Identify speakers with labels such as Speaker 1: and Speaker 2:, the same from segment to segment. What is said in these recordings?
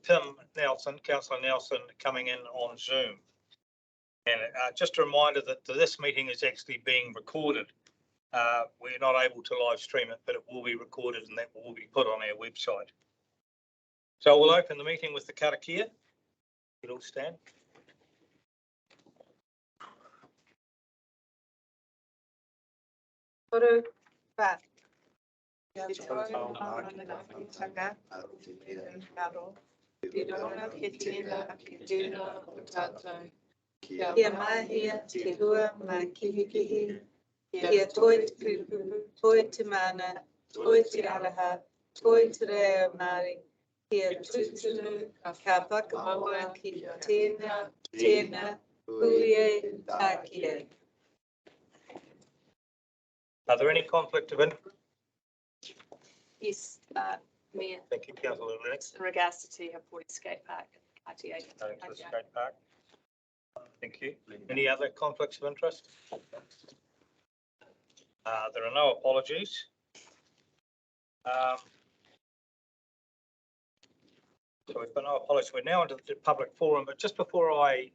Speaker 1: Tim Nelson, Councillor Nelson, coming in on Zoom. And just a reminder that this meeting is actually being recorded. We're not able to live stream it, but it will be recorded and that will be put on our website. So we'll open the meeting with the karakia. You'll all stand.
Speaker 2: Kia mahia, te hua, ma kihikihi, kia toi te pupu, toi te mana, toi te araha, toi te reo Māori, kia tutunu, ka whakamoa ki tēnā, tēnā, huie, tākia.
Speaker 1: Are there any conflict of interest?
Speaker 3: Yes, Mayor.
Speaker 1: Thank you, Councillor Lennox.
Speaker 3: In regards to Te Hapori Skate Park, RTA.
Speaker 1: Going to the skate park. Thank you. Any other conflicts of interest? There are no apologies. So we've got no apologies. We're now into the public forum, but just before I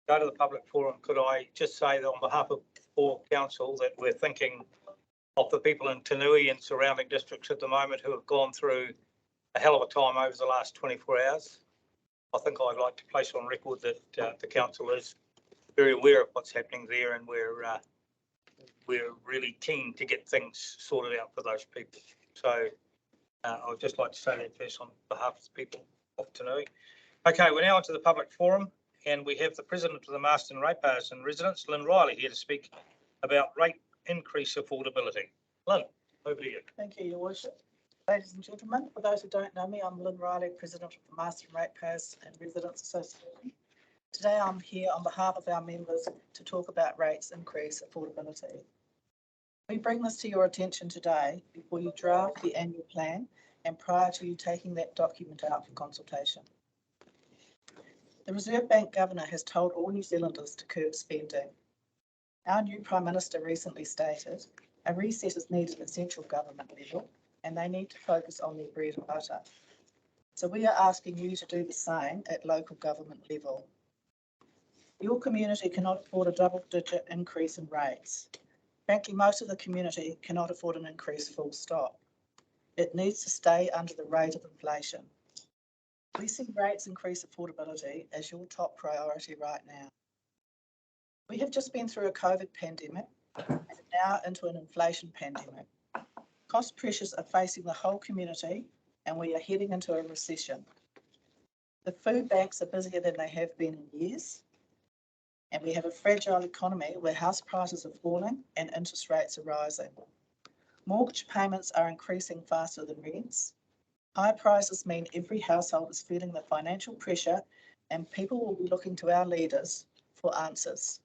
Speaker 1: go to the public forum, could I just say that on behalf of all council that we're thinking of the people in Tanui and surrounding districts at the moment who have gone through a hell of a time over the last 24 hours. I think I'd like to place on record that the council is very aware of what's happening there, and we're really keen to get things sorted out for those people. So I would just like to say that first on behalf of the people of Tanui. Okay, we're now into the public forum, and we have the President of the Masterton Ratepayers and Residents, Lynn Riley, here to speak about rate increase affordability. Lynn, over to you.
Speaker 4: Thank you, Your Worship. Ladies and gentlemen, for those who don't know me, I'm Lynn Riley, President of the Masterton Ratepayers and Residents Association. Today I'm here on behalf of our members to talk about rates increase affordability. We bring this to your attention today before you draft the annual plan and prior to you taking that document out for consultation. The Reserve Bank Governor has told all New Zealanders to curb spending. Our new Prime Minister recently stated a reset is needed at central government level and they need to focus on their bread and butter. So we are asking you to do the same at local government level. Your community cannot afford a double-digit increase in rates. Frankly, most of the community cannot afford an increase full stop. It needs to stay under the rate of inflation. We see rates increase affordability as your top priority right now. We have just been through a COVID pandemic and now into an inflation pandemic. Cost pressures are facing the whole community and we are heading into a recession. The food banks are busier than they have been in years, and we have a fragile economy where house prices are falling and interest rates are rising. Mortgage payments are increasing faster than rents. High prices mean every household is feeling the financial pressure and people will be looking to our leaders for answers.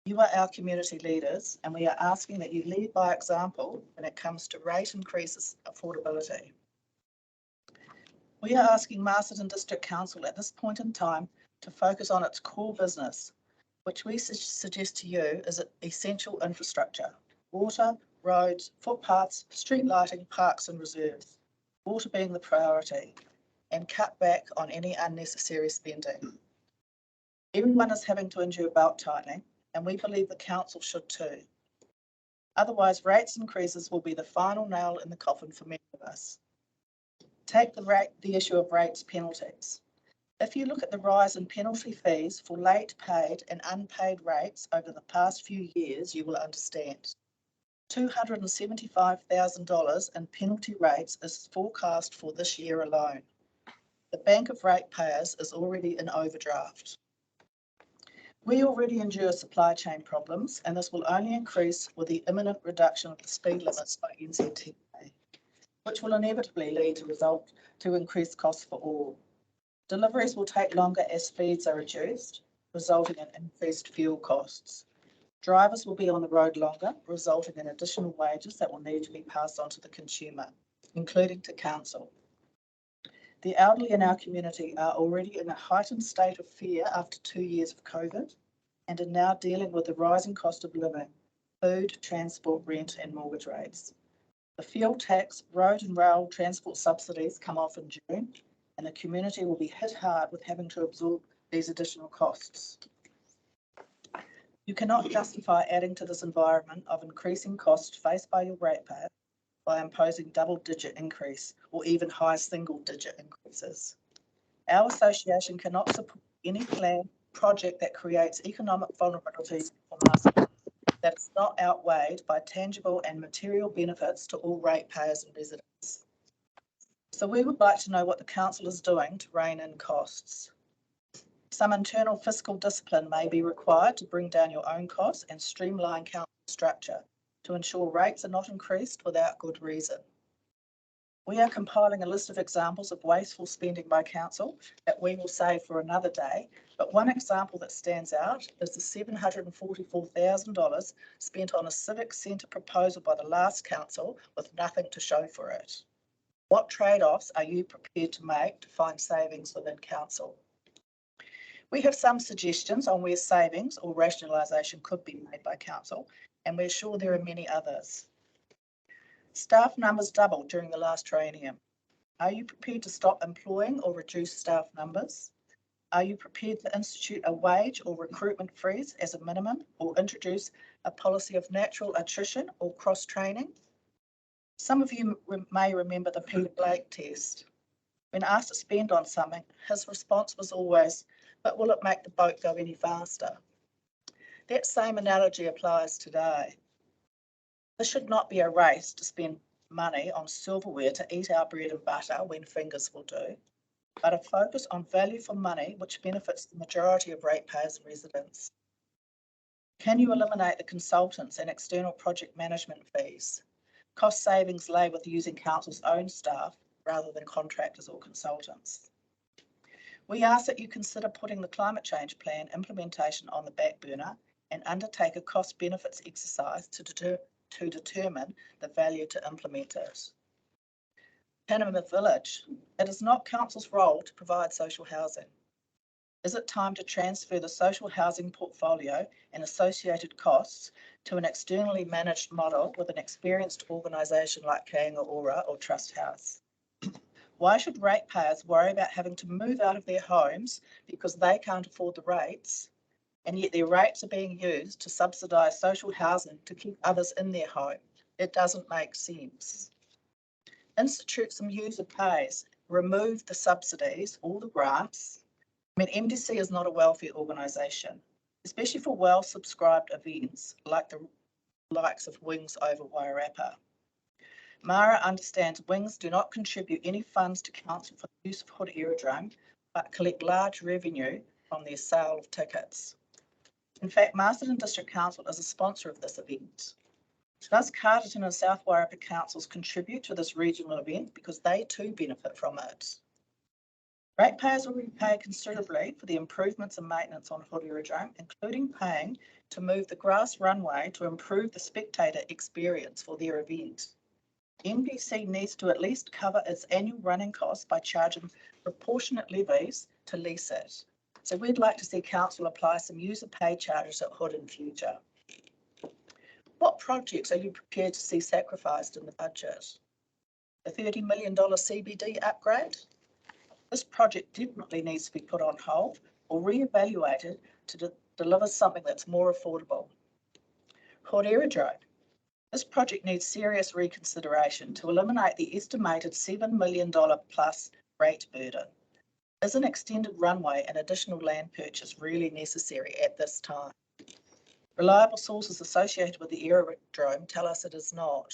Speaker 4: You are our community leaders and we are asking that you lead by example when it comes to rate increases affordability. We are asking Masterton District Council at this point in time to focus on its core business, which we suggest to you is essential infrastructure: water, roads, footpaths, street lighting, parks and reserves, water being the priority, and cut back on any unnecessary spending. Everyone is having to endure belt tightening, and we believe the council should too. Otherwise, rates increases will be the final nail in the coffin for many of us. Take the issue of rates penalties. If you look at the rise in penalty fees for late paid and unpaid rates over the past few years, you will understand. $275,000 in penalty rates is forecast for this year alone. The Bank of Ratepayers is already in overdraft. We already endure supply chain problems, and this will only increase with the imminent reduction of the speed limits by NZTA, which will inevitably lead to increased costs for all. Deliveries will take longer as speeds are reduced, resulting in increased fuel costs. Drivers will be on the road longer, resulting in additional wages that will need to be passed on to the consumer, including to council. The elderly in our community are already in a heightened state of fear after 2 years of COVID and are now dealing with the rising cost of living, food, transport, rent and mortgage rates. The fuel tax, road and rail transport subsidies come off in June and the community will be hit hard with having to absorb these additional costs. You cannot justify adding to this environment of increasing costs faced by your ratepayer by imposing double-digit increase or even high single-digit increases. Our association cannot support any project that creates economic vulnerability for Masterton that is not outweighed by tangible and material benefits to all ratepayers and residents. So we would like to know what the council is doing to rein in costs. Some internal fiscal discipline may be required to bring down your own costs and streamline council structure to ensure rates are not increased without good reason. We are compiling a list of examples of wasteful spending by council that we will save for another day, but one example that stands out is the $744,000 spent on a civic centre proposal by the last council with nothing to show for it. What trade-offs are you prepared to make to find savings within council? We have some suggestions on where savings or rationalisation could be made by council, and we're sure there are many others. Staff numbers doubled during the last triennium. Are you prepared to stop employing or reduce staff numbers? Are you prepared to institute a wage or recruitment freeze as a minimum, or introduce a policy of natural attrition or cross-training? Some of you may remember the Peter Blake test. When asked to spend on something, his response was always, "But will it make the boat go any faster?" That same analogy applies today. This should not be a race to spend money on silverware to eat our bread and butter when fingers will do, but a focus on value for money which benefits the majority of ratepayers and residents. Can you eliminate the consultants and external project management fees? Cost savings lay with using council's own staff rather than contractors or consultants. We ask that you consider putting the climate change plan implementation on the back burner and undertake a cost benefits exercise to determine the value to implement it. Panama Village, it is not council's role to provide social housing. Is it time to transfer the social housing portfolio and associated costs to an externally managed model with an experienced organisation like Kāinga Ora or Trust House? Why should ratepayers worry about having to move out of their homes because they can't afford the rates, and yet their rates are being used to subsidise social housing to keep others in their home? It doesn't make sense. Institute some user pays, remove the subsidies, all the grants. MDC is not a welfare organisation, especially for well-subscribed events like the likes of Wings over Wairarapa. Mara understands Wings do not contribute any funds to council for the use of Hood Aerodrome, but collect large revenue from their sale of tickets. In fact, Masterton District Council is a sponsor of this event. Does Carterton and South Wairarapa councils contribute to this regional event because they too benefit from it? Ratepayers will pay considerably for the improvements and maintenance on Hood Aerodrome, including paying to move the grass runway to improve the spectator experience for their event. MDC needs to at least cover its annual running costs by charging proportionate levies to lease it. So we'd like to see council apply some user pay charges at Hood in future. What projects are you prepared to see sacrificed in the budget? The $30 million CBD upgrade? This project definitely needs to be put on hold or re-evaluated to deliver something that's more affordable. Hood Aerodrome. This project needs serious reconsideration to eliminate the estimated $7 million plus rate burden. Is an extended runway and additional land purchase really necessary at this time? Reliable sources associated with the aerodrome tell us it is not.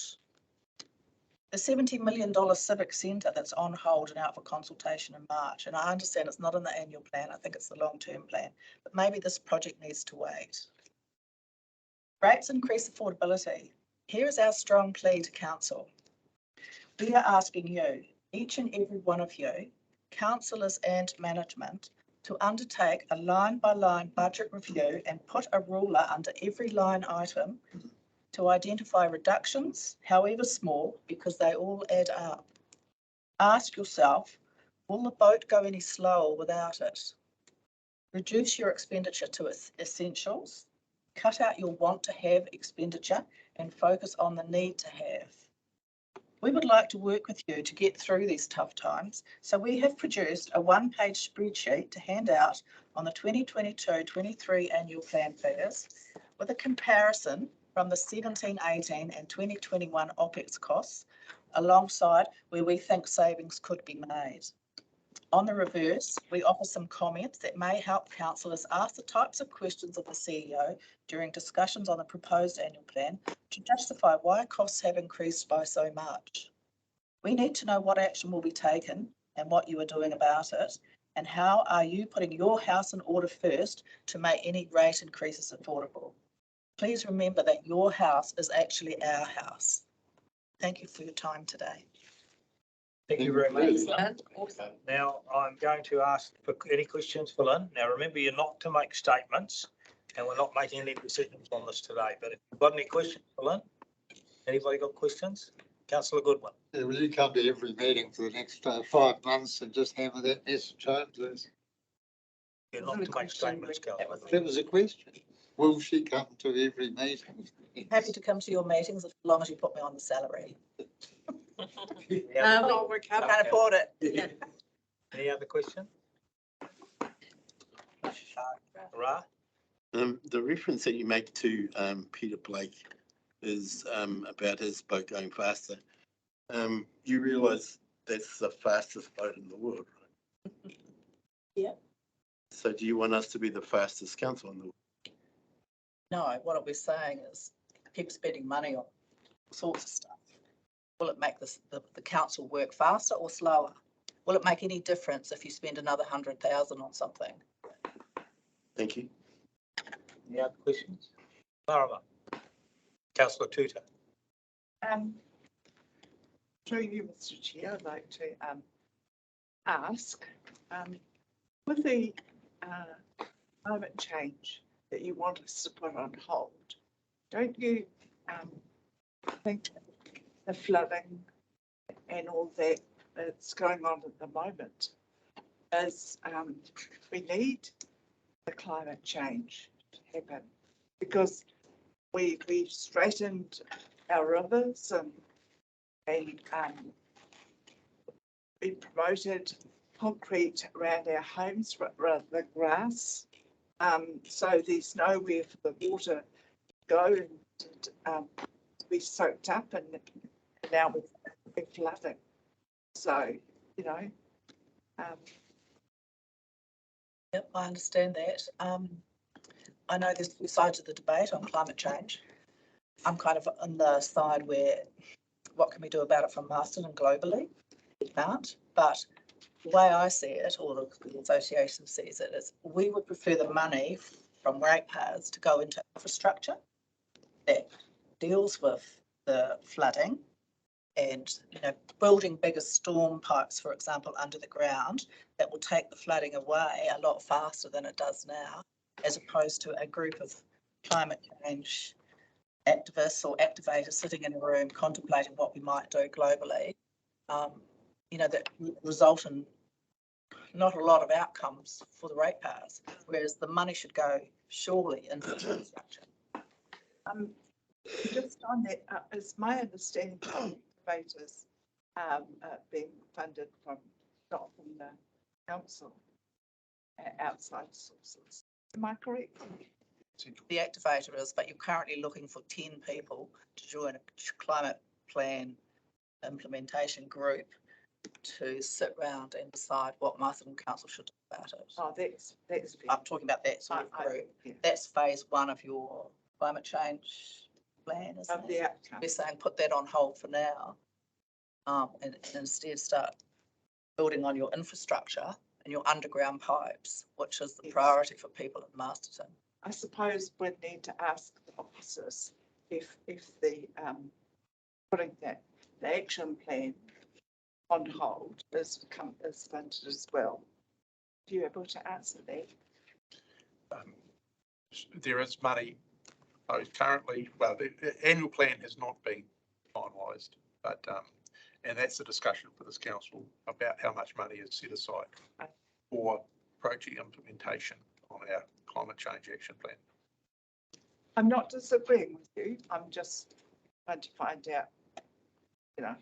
Speaker 4: The $70 million civic centre that's on hold and out for consultation in March, and I understand it's not in the annual plan, I think it's the long-term plan, but maybe this project needs to wait. Rates increase affordability. Here is our strong plea to council. We are asking you, each and every one of you, councillors and management, to undertake a line-by-line budget review and put a ruler under every line item to identify reductions, however small, because they all add up. Ask yourself, will the boat go any slower without it? Reduce your expenditure to essentials, cut out your want to have expenditure and focus on the need to have. We would like to work with you to get through these tough times, so we have produced a one-page spreadsheet to hand out on the 2022-23 annual plan figures with a comparison from the 17-18 and 2021 OPEX costs alongside where we think savings could be made. On the reverse, we offer some comments that may help councillors ask the types of questions of the CEO during discussions on the proposed annual plan to justify why costs have increased by so much. We need to know what action will be taken and what you are doing about it, and how are you putting your house in order first to make any rate increases affordable. Please remember that your house is actually our house. Thank you for your time today.
Speaker 1: Thank you very much. Now, I'm going to ask for any questions for Lynn. Now, remember, you're not to make statements and we're not making any decisions on this today, but if you've got any questions for Lynn, anybody got questions? Councillor Goodwin.
Speaker 5: Yeah, will you come to every meeting for the next 5 months and just hammer that message home, please?
Speaker 1: You're not to make statements, Councillor.
Speaker 5: That was a question. Will she come to every meeting?
Speaker 4: Happy to come to your meetings as long as you put me on the salary.
Speaker 1: Yeah.
Speaker 3: Oh,
Speaker 4: We can't afford it.
Speaker 1: Any other question? Ra?
Speaker 6: The reference that you make to Peter Blake is about his boat going faster. You realise that's the fastest boat in the world, right?
Speaker 4: Yeah.
Speaker 6: So do you want us to be the fastest council in the world?
Speaker 4: No, what we're saying is keep spending money on all sorts of stuff. Will it make the council work faster or slower? Will it make any difference if you spend another 100,000 on something?
Speaker 6: Thank you.
Speaker 1: Any other questions? Marama? Councillor Tutor.
Speaker 7: Through you, Mr. Chair, I'd like to ask, with the climate change that you want us to put on hold, don't you think the flooding and all that that's going on at the moment is we need the climate change to happen, because we've straightened our rivers and we promoted concrete around our homes rather than grass. So there's nowhere for the water to go and be soaked up, and now we're flooding. So, you know.
Speaker 4: Yep, I understand that. I know there's two sides of the debate on climate change. I'm kind of on the side where what can we do about it from Masterton globally? We can't, but the way I see it, or the association sees it, is we would prefer the money from ratepayers to go into infrastructure that deals with the flooding and, you know, building bigger storm pipes, for example, under the ground that will take the flooding away a lot faster than it does now, as opposed to a group of climate change activists or activators sitting in a room contemplating what we might do globally, you know, that result in not a lot of outcomes for the ratepayers, whereas the money should go surely into infrastructure.
Speaker 7: Just on that, is my understanding that activators being funded from, not from the council, outside sources. Am I correct?
Speaker 4: The activator is, but you're currently looking for 10 people to join a climate plan implementation group to sit round and decide what Masterton Council should do about it.
Speaker 7: Oh, that's.
Speaker 4: I'm talking about that sort of group.
Speaker 7: Yeah.
Speaker 4: That's phase 1 of your climate change plan, isn't
Speaker 7: Of
Speaker 4: it?
Speaker 7: the outcome.
Speaker 4: We're saying put that on hold for now, and instead start building on your infrastructure and your underground pipes, which is the priority for people at Masterton.
Speaker 7: I suppose we need to ask the officers if the putting the action plan on hold is funded as well. Are you able to answer that?
Speaker 8: There is money currently. Well, the annual plan has not been finalised, but and that's a discussion for this council about how much money is set aside for project implementation on our climate change action plan.
Speaker 7: I'm not disagreeing with you. I'm just trying to find out, you know.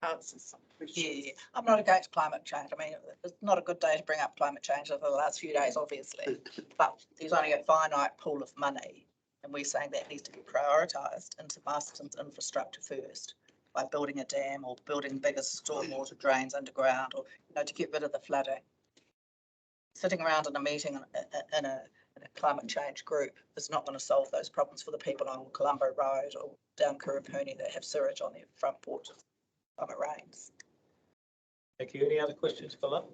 Speaker 7: answer some questions.
Speaker 4: Yeah, I'm not against climate change. I mean, it's not a good day to bring up climate change over the last few days, obviously. But there's only a finite pool of money. And we're saying that needs to be prioritised into Masterton's infrastructure first by building a dam or building bigger stormwater drains underground or, to get rid of the flooding. Sitting around in a meeting in a climate change group is not going to solve those problems for the people on Colombo Road or down Kurapuni that have sewage on their front porches when it rains.
Speaker 1: Thank you. Any other questions, Philip?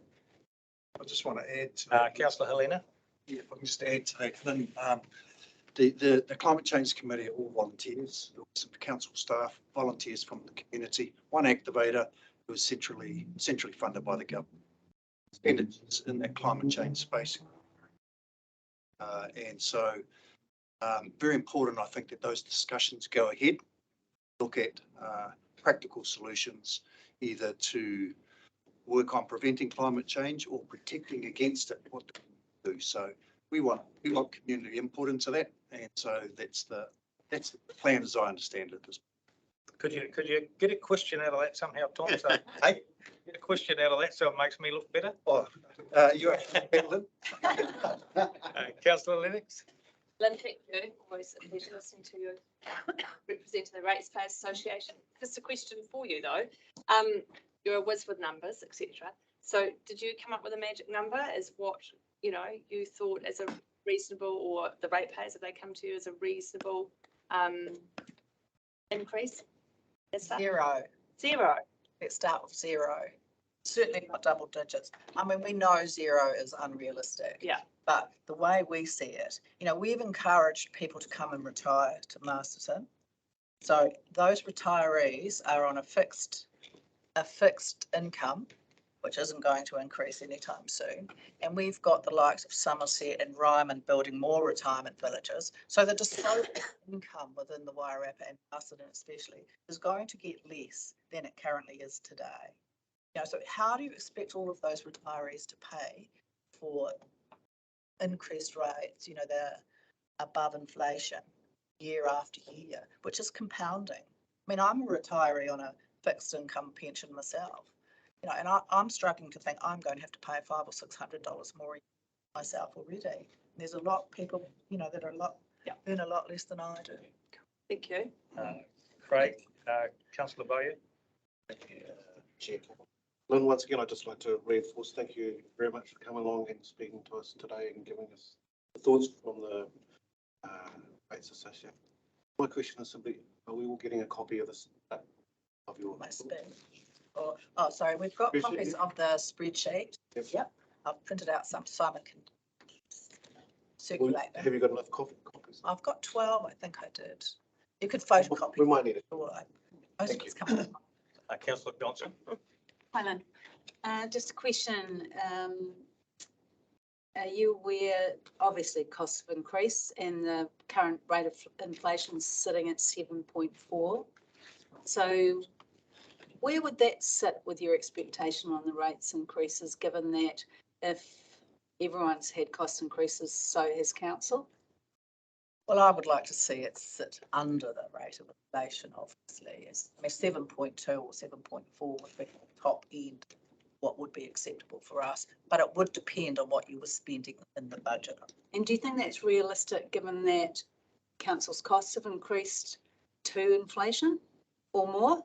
Speaker 9: I just want to add to.
Speaker 1: Councillor Helena?
Speaker 9: Yeah, if I can just add to that, Lynn, the Climate Change Committee are all volunteers, some council staff, volunteers from the community, one activator who is centrally funded by the government. And it's in that climate change space. And so very important, I think, that those discussions go ahead, look at practical solutions, either to work on preventing climate change or protecting against it, what do we do? So we want community input into that. And so that's the plan as I understand it.
Speaker 1: Could you get a question out of that somehow, Tom? So get a question out of that so it makes me look better.
Speaker 9: You actually, Lynn?
Speaker 1: Councillor Lennox?
Speaker 3: Lynn, thank you. Always a pleasure listening to you represent the Ratepayers Association. Just a question for you though. You're a whiz with numbers, etc. So did you come up with a magic number as what, you thought as a reasonable, or the ratepayers, have they come to you as a reasonable increase?
Speaker 4: Zero. Let's start with zero. Certainly not double digits. I mean, we know zero is unrealistic.
Speaker 3: Yeah.
Speaker 4: But the way we see it, we've encouraged people to come and retire to Masterton. So those retirees are on a fixed income, which isn't going to increase anytime soon. And we've got the likes of Somerset and Ryman building more retirement villages. So the disposable income within the Wairarapa and Masterton especially is going to get less than it currently is today. So how do you expect all of those retirees to pay for increased rates, they're above inflation year after year, which is compounding? I mean, I'm a retiree on a fixed income pension myself, and I'm struggling to think I'm going to have to pay $500 or $600 more myself already. There's a lot of people, that are earn a lot less than I do.
Speaker 3: Thank you.
Speaker 1: Craig, Councillor Bowyer?
Speaker 10: Chair. Lynn, once again, I'd just like to reinforce, thank you very much for coming along and speaking to us today and giving us the thoughts from the Rates Association. My question is simply, are we all getting a copy of this, of your?
Speaker 4: Must be. Oh, sorry, we've got copies of the spreadsheet. Yep. I've printed out some, Simon can circulate them.
Speaker 10: Have you got enough copies?
Speaker 4: I've got 12, I think I did. You could photocopy.
Speaker 10: We might need it.
Speaker 4: Most of it's coming.
Speaker 1: Councillor Johnson?
Speaker 11: Hi, Lynn. Just a question. Are you aware, obviously costs have increased and the current rate of inflation is sitting at 7.4. So where would that sit with your expectation on the rates increases, given that if everyone's had cost increases, so has council?
Speaker 4: Well, I would like to see it sit under the rate of inflation, obviously. I mean, 7.2 or 7.4 would be the top end, what would be acceptable for us, but it would depend on what you were spending in the budget.
Speaker 11: And do you think that's realistic, given that council's costs have increased to inflation or more?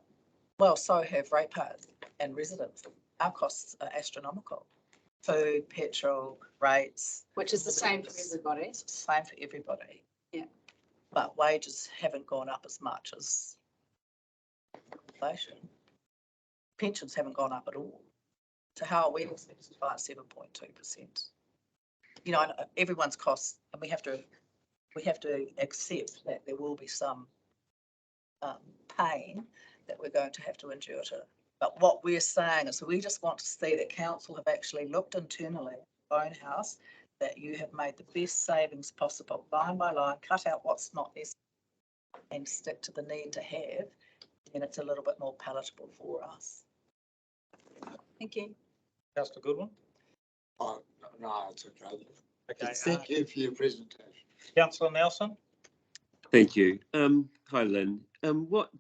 Speaker 4: Well, so have ratepayers and residents. Our costs are astronomical. Food, petrol, rates.
Speaker 11: Which is the same for everybody.
Speaker 4: It's the same for everybody.
Speaker 11: Yeah.
Speaker 4: But wages haven't gone up as much as inflation. Pensions haven't gone up at all. So how are we expected to buy 7.2%? Everyone's costs, and we have to accept that there will be some pain that we're going to have to endure to. But what we're saying is we just want to see that council have actually looked internally at your own house, that you have made the best savings possible, line by line, cut out what's not necessary and stick to the need to have, and it's a little bit more palatable for us.
Speaker 11: Thank you.
Speaker 1: Councillor Goodwin?
Speaker 5: Oh, no, it's okay.
Speaker 1: Okay.
Speaker 5: Thank you for your presentation.
Speaker 1: Councillor Nelson?
Speaker 12: Thank you. Hi, Lynn. What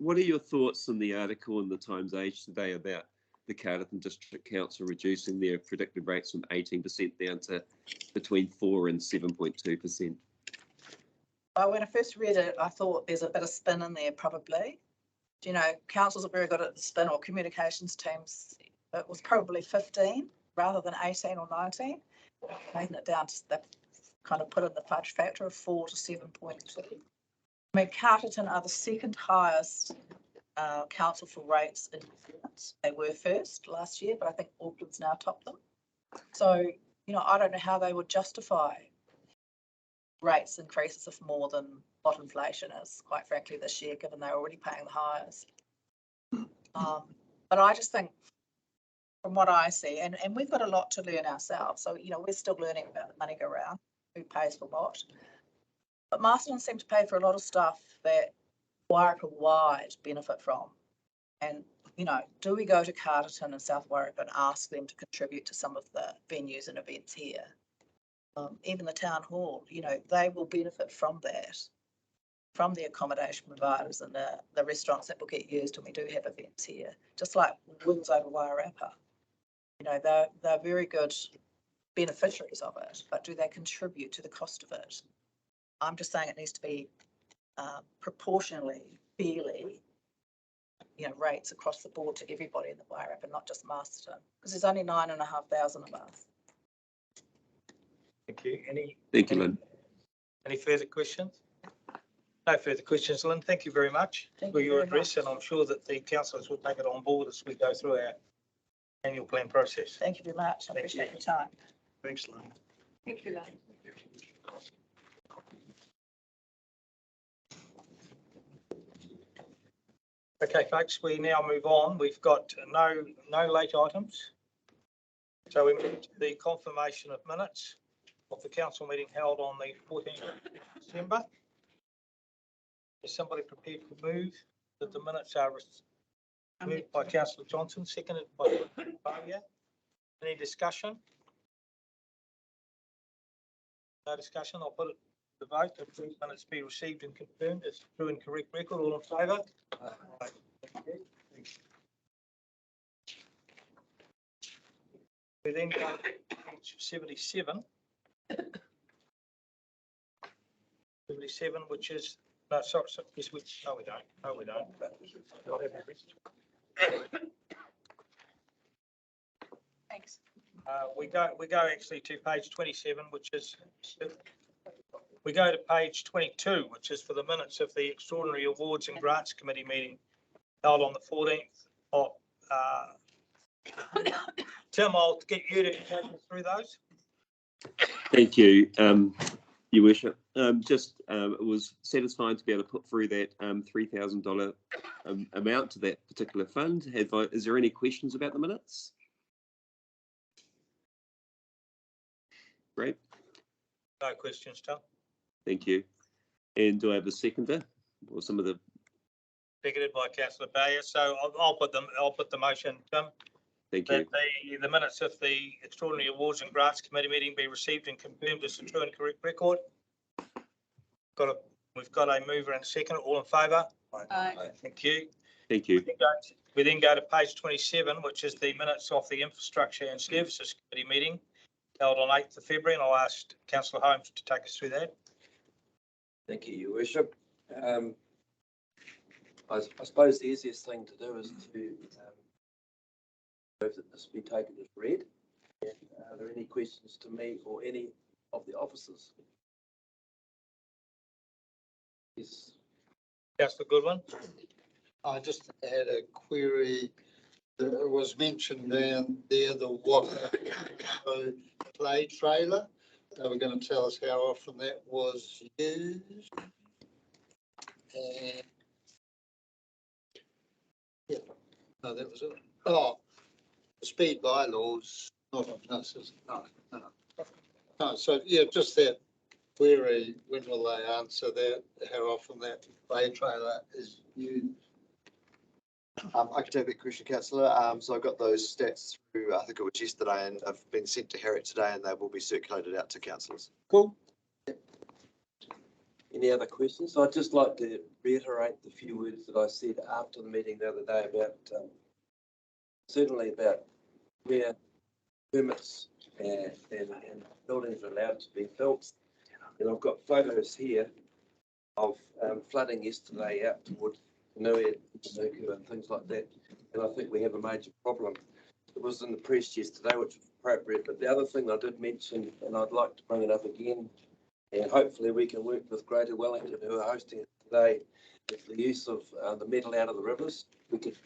Speaker 12: are your thoughts on the article in the Times Age today about the Masterton District Council reducing their predicted rates from 18% down to between 4 and 7.2%?
Speaker 4: Well, when I first read it, I thought there's a bit of spin in there, probably. You know, councils are very good at the spin, or communications teams. It was probably 15 rather than 18 or 19, making it down to the kind of put in the fudge factor of 4 to 7.2. I mean, Masterton are the second highest council for rates in performance. They were first last year, but I think Auckland's now topped them. So, you know, I don't know how they would justify rates increases of more than what inflation is, quite frankly, this year, given they're already paying the highest. But I just think, from what I see, and we've got a lot to learn ourselves. So, you know, we're still learning about the money go round, who pays for what. But Masterton seem to pay for a lot of stuff that Wairarapa-wide benefit from. And, you know, do we go to Masterton and South Wairarapa and ask them to contribute to some of the venues and events here? Even the town hall, you know, they will benefit from that, from the accommodation providers and the restaurants that will get used when we do have events here, just like Wings over Wairarapa. You know, they're very good beneficiaries of it, but do they contribute to the cost of it? I'm just saying it needs to be proportionally, fairly, you know, rates across the board to everybody in the Wairarapa, not just Masterton, because there's only 9,500 of us.
Speaker 1: Thank you.
Speaker 12: Thank you, Lynn.
Speaker 1: Any further questions? No further questions, Lynn. Thank you very much for your address, and I'm sure that the councillors will take it on board as we go through our annual plan process.
Speaker 4: Thank you very much. I appreciate your time.
Speaker 8: Thanks, Lynn.
Speaker 3: Thank you, Lynn.
Speaker 1: Okay, folks, we now move on. We've got no late items. So we move to the confirmation of minutes of the council meeting held on the 14th of December. Is somebody prepared to move that the minutes are moved by Councillor Johnson, seconded by Bowyer? Any discussion? No discussion. I'll put it to the vote. If the minutes be received and confirmed as true and correct record, all in favour? Aye. Thank you. We then go to page 77. 77, which is, no, sorry, yes, no, we don't. No, we don't.
Speaker 4: Thanks.
Speaker 1: We go actually to page 27, which is, we go to page 22, which is for the minutes of the Extraordinary Awards and Grants Committee meeting held on the 14th of, Tim, I'll get you to take us through those.
Speaker 12: Thank you, Your Worship. It was satisfying to be able to put through that $3,000 amount to that particular fund. Is there any questions about the minutes? Great.
Speaker 1: No questions, Tim.
Speaker 12: Thank you. And do I have a seconder or some of the?
Speaker 1: Seconded by Councillor Bowyer. So I'll put the motion, Tim.
Speaker 12: Thank you.
Speaker 1: That the minutes of the Extraordinary Awards and Grants Committee meeting be received and confirmed as a true and correct record. We've got a mover and a second. All in favour?
Speaker 2: Aye.
Speaker 1: Thank you.
Speaker 12: Thank you.
Speaker 1: We then go to page 27, which is the minutes of the Infrastructure and Services Committee meeting held on 8th of February, and I'll ask Councillor Holmes to take us through that.
Speaker 13: Thank you, Your Worship. I suppose the easiest thing to do is to move that this be taken as read. Are there any questions to me or any of the officers? Yes.
Speaker 1: Councillor Goodwin.
Speaker 5: I just had a query. There was mentioned down there the Waka play trailer. They were going to tell us how often that was used. And yeah, no, that was it. Oh, the speed bylaws. Not no. So yeah, just that query. When will they answer that? How often that play trailer is used?
Speaker 14: I can take that question, Councillor. So I got those stats through, I think it was yesterday, and have been sent to Harriet today, and they will be circulated out to councillors.
Speaker 5: Cool.
Speaker 13: Any other questions? I'd just like to reiterate the few words that I said after the meeting the other day about, certainly about where permits and buildings are allowed to be built. And I've got photos here of flooding yesterday out towards Nui and things like that. And I think we have a major problem. It was in the press yesterday, which was appropriate. But the other thing I did mention, and I'd like to bring it up again, and hopefully we can work with Greater Wellington, who are hosting it today, is the use of the metal out of the rivers. We could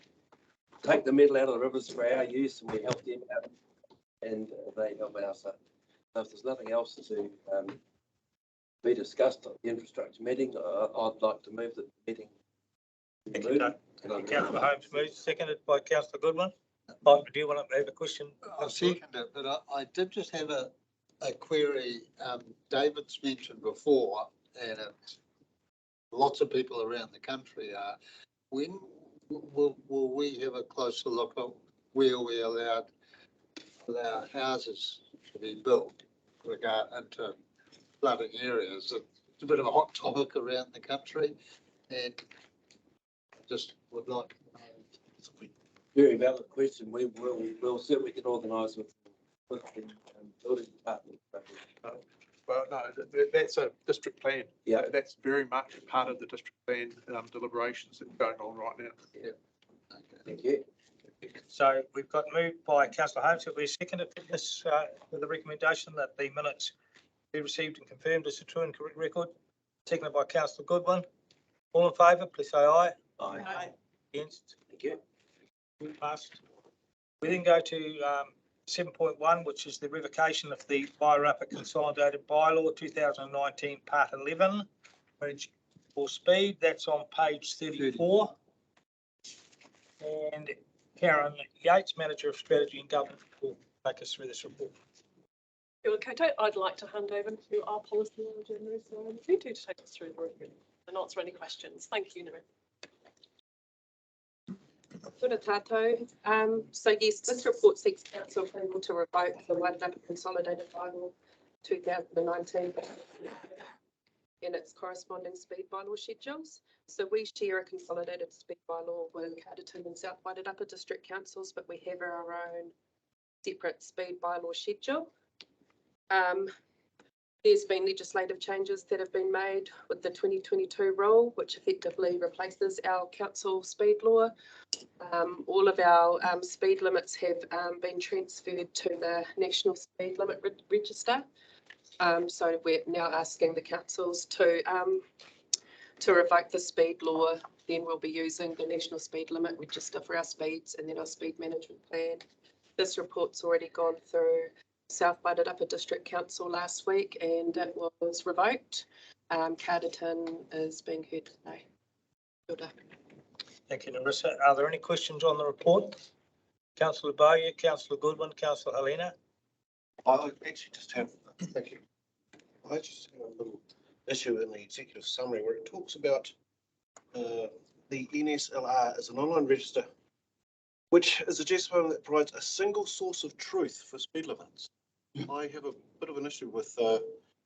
Speaker 13: take the metal out of the rivers for our use, and we help them out, and they help us out. So if there's nothing else to be discussed at the infrastructure meeting, I'd like to move the meeting.
Speaker 1: Thank you, Doug. Councillor Holmes moved, seconded by Councillor Goodwin. Mike, do you want to have a question?
Speaker 5: I'll second it, but I did just have a query. David's mentioned before, and lots of people around the country are, when will we have a closer look at where we allow houses to be built into flooding areas? It's a bit of a hot topic around the country, and just would like.
Speaker 13: Very valid question. We'll certainly get organised with the building department.
Speaker 8: Well, no, that's a district plan.
Speaker 13: Yeah.
Speaker 8: That's very much part of the district plan deliberations that are going on right now.
Speaker 13: Yeah. Thank you.
Speaker 1: So we've got moved by Councillor Holmes. Have we seconded this with the recommendation that the minutes be received and confirmed as a true and correct record? Seconded by Councillor Goodwin. All in favour, please say aye.
Speaker 7: Aye.
Speaker 1: Against?
Speaker 13: Thank you.
Speaker 1: Passed. We then go to 7.1, which is the revocation of the Wairarapa Consolidated Bylaw 2019 Part 11, Bridge for Speed. That's on page 34. And Karen Yates, Manager of Strategy and Government, will take us through this report.
Speaker 15: Koto, I'd like to hand over to our policy manager, Marissa, to take us through the report and answer any questions. Thank you, Nuri.
Speaker 16: Kia ora tātou. So yes, this report seeks council approval to revoke the Wairarapa Consolidated Bylaw 2019 and its corresponding speed bylaw schedules. So we share a consolidated speed bylaw with Masterton and South Wairarapa District Councils, but we have our own separate speed bylaw schedule. There's been legislative changes that have been made with the 2022 rule, which effectively replaces our council speed law. All of our speed limits have been transferred to the National Speed Limit Register. So we're now asking the councils to revoke the speed law. Then we'll be using the National Speed Limit Register for our speeds and then our speed management plan. This report's already gone through South Wairarapa District Council last week and it was revoked. Masterton is being heard today.
Speaker 1: Thank you, Marissa. Are there any questions on the report? Councillor Bowyer, Councillor Goodwin, Councillor Helena.
Speaker 10: I actually just have, thank you. I just have a little issue in the executive summary where it talks about the NSLR as an online register, which is a GSM that provides a single source of truth for speed limits. I have a bit of an issue with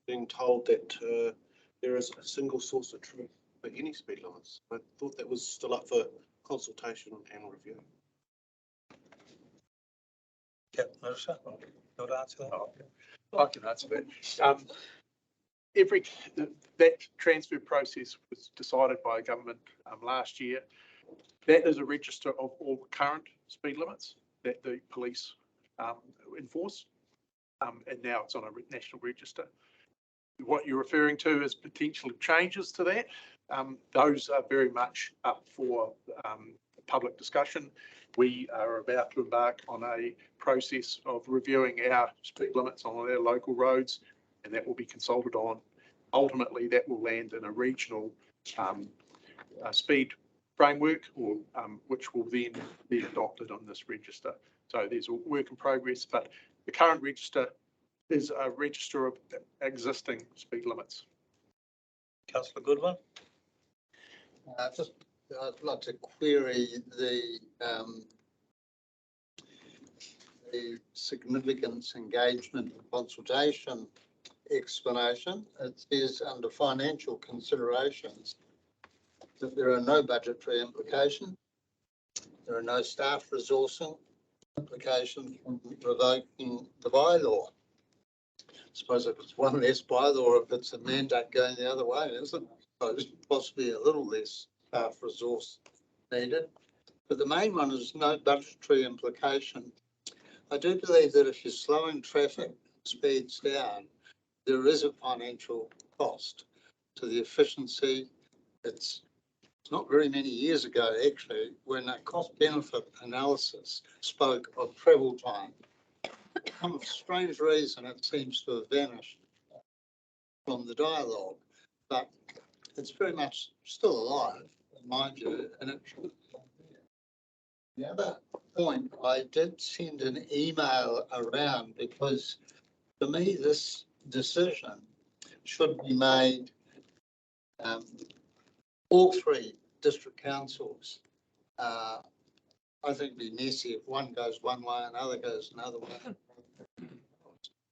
Speaker 10: being told that there is a single source of truth for any speed limits. I thought that was still up for consultation and review.
Speaker 1: Yeah, Marissa, you want to answer that?
Speaker 8: I can answer that. That transfer process was decided by government last year. That is a register of all current speed limits that the police enforce, and now it's on a national register. What you're referring to is potential changes to that. Those are very much up for public discussion. We are about to embark on a process of reviewing our speed limits on our local roads, and that will be consulted on. Ultimately, that will land in a regional speed framework, or which will then be adopted on this register. So there's a work in progress, but the current register is a register of existing speed limits.
Speaker 1: Councillor Goodwin.
Speaker 5: Just I'd like to query the significance, engagement and consultation explanation. It says under financial considerations that there are no budgetary implications. There are no staff resourcing implications from revoking the bylaw. I suppose if it's one less bylaw, if it's a mandate going the other way, isn't it? So it's possibly a little less staff resource needed. But the main one is no budgetary implication. I do believe that if you're slowing traffic speeds down, there is a financial cost to the efficiency. It's not very many years ago, actually, when a cost benefit analysis spoke of travel time. For some strange reason, it seems to have vanished from the dialogue, but it's very much still alive, in my view, and it should. The other point, I did send an email around because for me, this decision should be made, all three district councils. I think it'd be messy if one goes one way and another goes another way.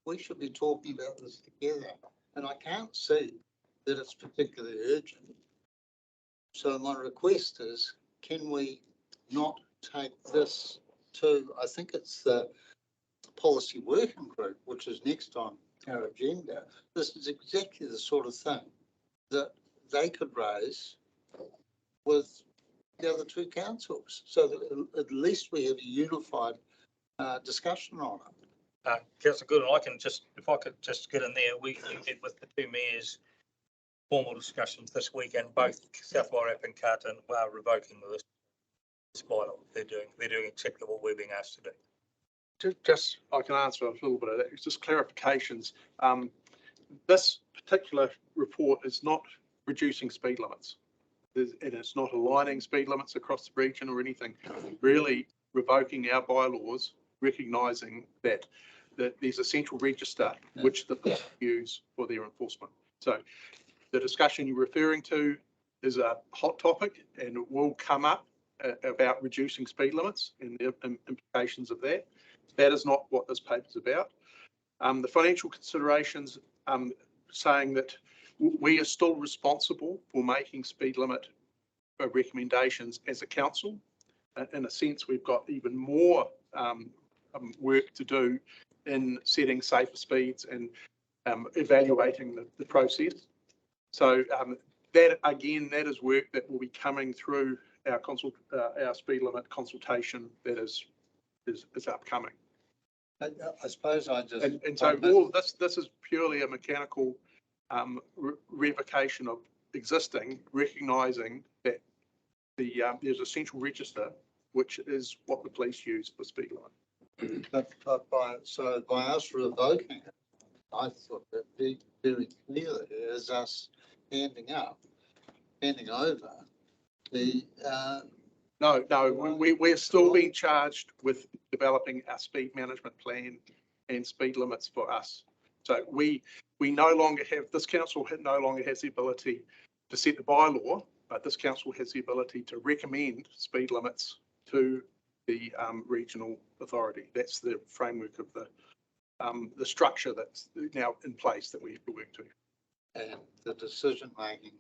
Speaker 5: We should be talking about this together, and I can't see that it's particularly urgent. So my request is, can we not take this to, I think it's the policy working group, which is next on our agenda. This is exactly the sort of thing that they could raise with the other two councils, so that at least we have a unified discussion on it.
Speaker 1: Councillor Goodall, I can just, if I could just get in there, we did with the two mayors formal discussions this week, and both South Wairarapa and Carlton are revoking this bylaw. They're doing exactly what we're being asked to do.
Speaker 8: Just, I can answer a little bit of that. It's just clarifications. This particular report is not reducing speed limits. And it's not aligning speed limits across the region or anything. Really revoking our bylaws, recognising that there's a central register which the police use for their enforcement. So the discussion you're referring to is a hot topic, and it will come up about reducing speed limits and the implications of that. That is not what this paper is about. The financial considerations, saying that we are still responsible for making speed limit recommendations as a council. In a sense, we've got even more work to do in setting safer speeds and evaluating the process. So that, again, that is work that will be coming through our speed limit consultation that is upcoming.
Speaker 5: I suppose I just...
Speaker 8: And so all this is purely a mechanical revocation of existing, recognising that there's a central register, which is what the police use for speed limit.
Speaker 5: But by us revoking it, I thought that very clearly is us handing over the...
Speaker 8: No, we're still being charged with developing our speed management plan and speed limits for us. So we no longer have, this council no longer has the ability to set the bylaw, but this council has the ability to recommend speed limits to the regional authority. That's the framework of the structure that's now in place that we have to work to.
Speaker 5: And the decision making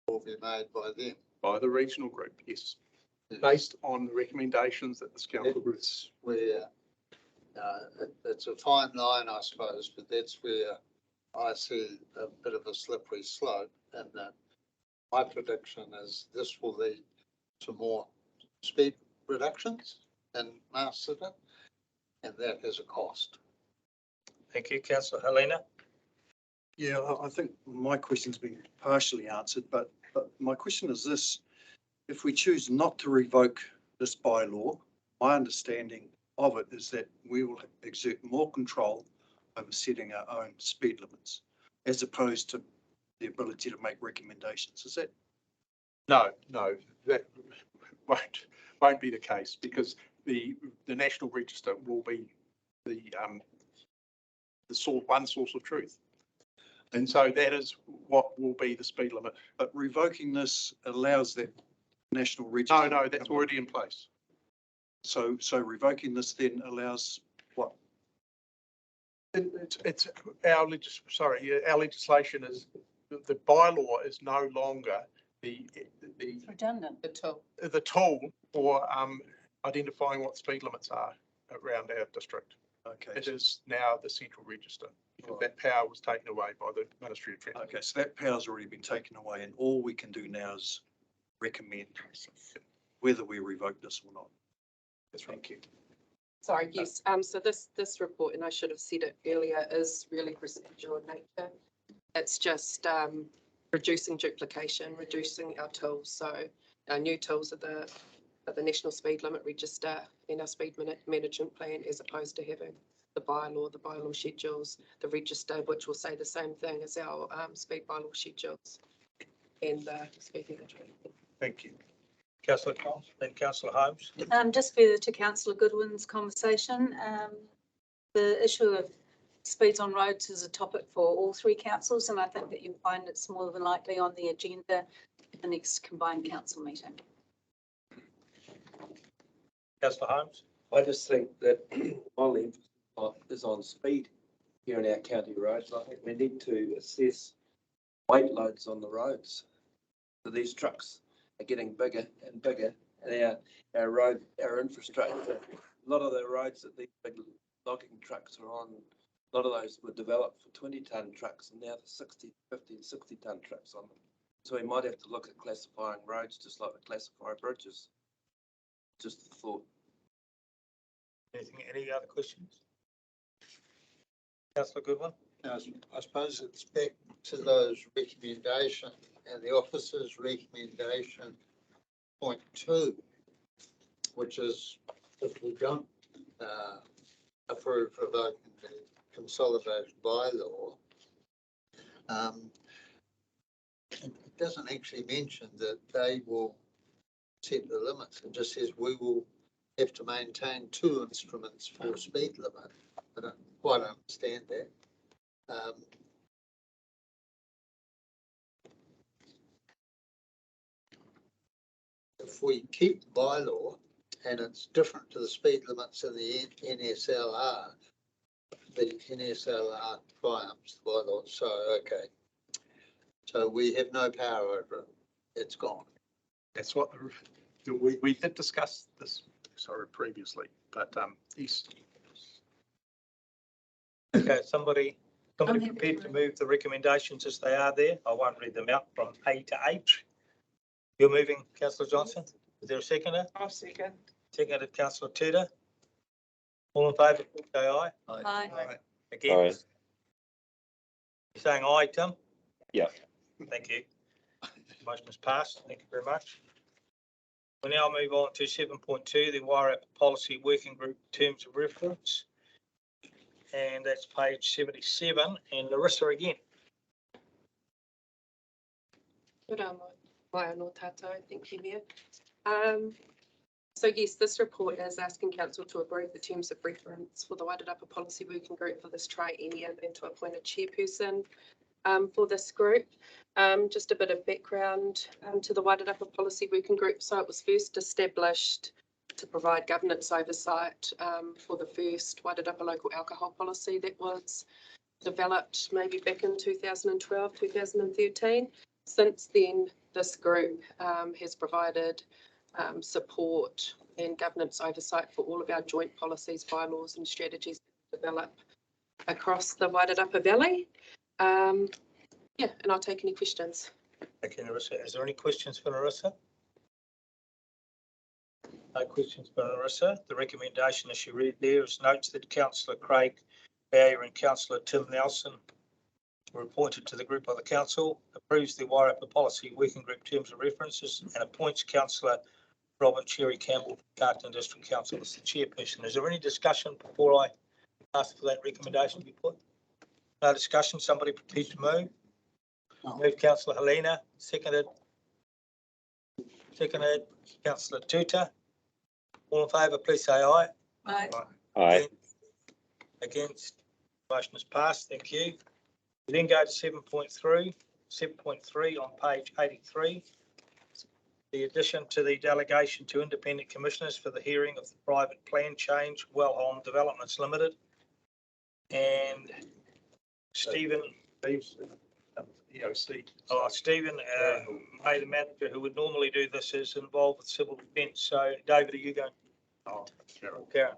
Speaker 5: will be made by them.
Speaker 8: By the regional group, yes. Based on the recommendations that this council group.
Speaker 5: It's where it's a fine line, I suppose, but that's where I see a bit of a slippery slope, and my prediction is this will lead to more speed reductions in Masterton, and that has a cost.
Speaker 1: Thank you, Councillor Helena.
Speaker 9: Yeah, I think my question's been partially answered, but my question is this: if we choose not to revoke this bylaw, my understanding of it is that we will exert more control over setting our own speed limits, as opposed to the ability to make recommendations. Is that?
Speaker 8: No, that won't be the case, because the National Register will be the one source of truth. And so that is what will be the speed limit.
Speaker 9: But revoking this allows that National Register.
Speaker 8: No, that's already in place.
Speaker 9: So revoking this then allows what?
Speaker 8: It's our legislation is, the bylaw is no longer the
Speaker 11: Redundant.
Speaker 8: the tool for identifying what speed limits are around our district.
Speaker 9: Okay.
Speaker 8: It is now the central register. That power was taken away by the Ministry of Transport.
Speaker 9: Okay, so that power's already been taken away and all we can do now is recommend whether we revoke this or not. Thank you.
Speaker 16: Sorry, yes, so this report, and I should have said it earlier, is really procedural in nature. It's just reducing duplication, reducing our tools. So our new tools are the National Speed Limit Register and our Speed Management Plan, as opposed to having the bylaw schedules, the register, which will say the same thing as our speed bylaw schedules and the speed management.
Speaker 1: Thank you. Councillor Coles, then Councillor Holmes.
Speaker 11: Just further to Councillor Goodwin's conversation, the issue of speeds on roads is a topic for all three councils, and I think that you'll find it's more than likely on the agenda at the next combined council meeting.
Speaker 1: Councillor Holmes.
Speaker 13: I just think that while the emphasis is on speed here in our county roads, I think we need to assess weight loads on the roads. So these trucks are getting bigger and bigger, and our infrastructure, a lot of the roads that these big logging trucks are on, a lot of those were developed for 20-ton trucks, and now there's 50 and 60-ton trucks on them. So we might have to look at classifying roads just like we classify bridges. Just a thought.
Speaker 1: Any other questions? Councillor Goodwin.
Speaker 5: I suppose it's back to those recommendations and the officer's recommendation point 2, which is if we don't approve revoking the consolidated bylaw, it doesn't actually mention that they will set the limits. It just says we will have to maintain 2 instruments for speed limit. I don't quite understand that. If we keep the bylaw and it's different to the speed limits in the NSLR triumphs the bylaw. So, okay. So we have no power over it. It's gone.
Speaker 8: That's what we did discuss this, previously, but yes.
Speaker 1: Okay, somebody prepared to move the recommendations as they are there. I won't read them out from A to H. You're moving, Councillor Johnson. Is there a seconder?
Speaker 7: I'll second.
Speaker 1: Seconded, Councillor Tudor. All in favour, say aye.
Speaker 11: Aye.
Speaker 1: Against? You're saying aye, Tim?
Speaker 12: Yeah.
Speaker 1: Thank you. Motion is passed. Thank you very much. We now move on to 7.2, the Wairarapa Policy Working Group Terms of Reference. And that's page 77. And Larissa again.
Speaker 16: Thank you, Mayor. So yes, this report is asking council to approve the terms of reference for the Wairarapa Policy Working Group for this triennium and to appoint a chairperson for this group. Just a bit of background to the Wairarapa Policy Working Group. So it was first established to provide governance oversight for the first Wairarapa local alcohol policy that was developed maybe back in 2012, 2013. Since then, this group has provided support and governance oversight for all of our joint policies, bylaws and strategies developed across the Wairarapa Valley. Yeah, and I'll take any questions.
Speaker 1: Thank you, Larissa. Is there any questions for Larissa? No questions for Larissa. The recommendation, as you read there, is notes that Councillor Craig Bowyer and Councillor Tim Nelson were appointed to the group by the council, approves the Wairarapa Policy Working Group Terms of References and appoints Councillor Robin Cherry Campbell, Carlton District Council as the chairperson. Is there any discussion before I ask for that recommendation to be put? No discussion. Somebody prepared to move? Move Councillor Helena, seconded Councillor Tuta. All in favour, please say aye.
Speaker 11: Aye.
Speaker 12: Aye.
Speaker 1: Against? Motion is passed. Thank you. We then go to 7.3 on page 83. The addition to the delegation to independent commissioners for the hearing of the private plan change, Wellholme Developments Limited. And Stephen,
Speaker 8: EOC.
Speaker 1: Stephen, May the manager who would normally do this is involved with civil defence. So David, are you going?
Speaker 8: Oh, Carol.
Speaker 1: Karen.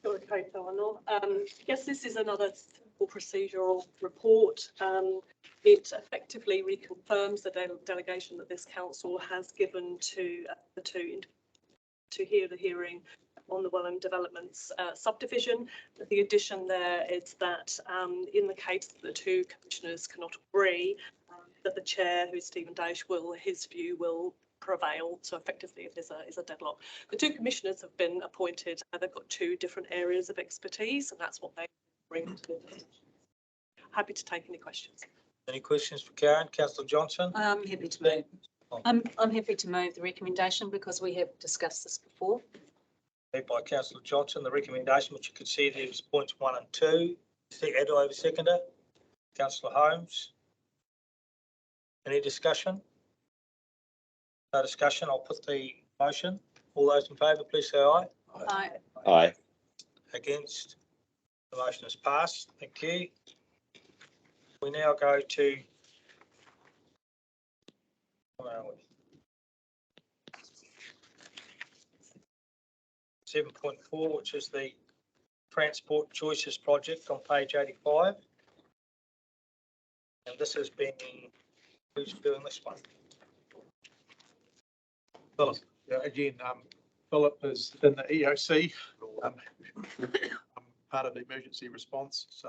Speaker 15: Okay, yes, this is another simple procedural report. It effectively reconfirms the delegation that this council has given to the two to hear the hearing on the Welland Developments subdivision. The addition there is that in the case that the two commissioners cannot agree, that the chair, who's Stephen Daish, his view will prevail. So effectively it is a deadlock. The two commissioners have been appointed. They've got two different areas of expertise, and that's what they bring to the discussion. Happy to take any questions.
Speaker 1: Any questions for Karen? Councillor Johnson?
Speaker 11: I'm happy to move. I'm happy to move the recommendation because we have discussed this before.
Speaker 1: Moved by Councillor Johnson, the recommendation, which you can see there is points 1 and 2. Do I have a seconder? Councillor Holmes. Any discussion? No discussion. I'll put the motion. All those in favour, please say aye.
Speaker 11: Aye.
Speaker 12: Aye.
Speaker 1: Against? The motion is passed. Thank you. We now go to 7.4, which is the Transport Choices Project on page 85. And this has been, who's doing this one? Philip.
Speaker 8: Yeah, again, Philip is in the EOC. I'm part of the emergency response, so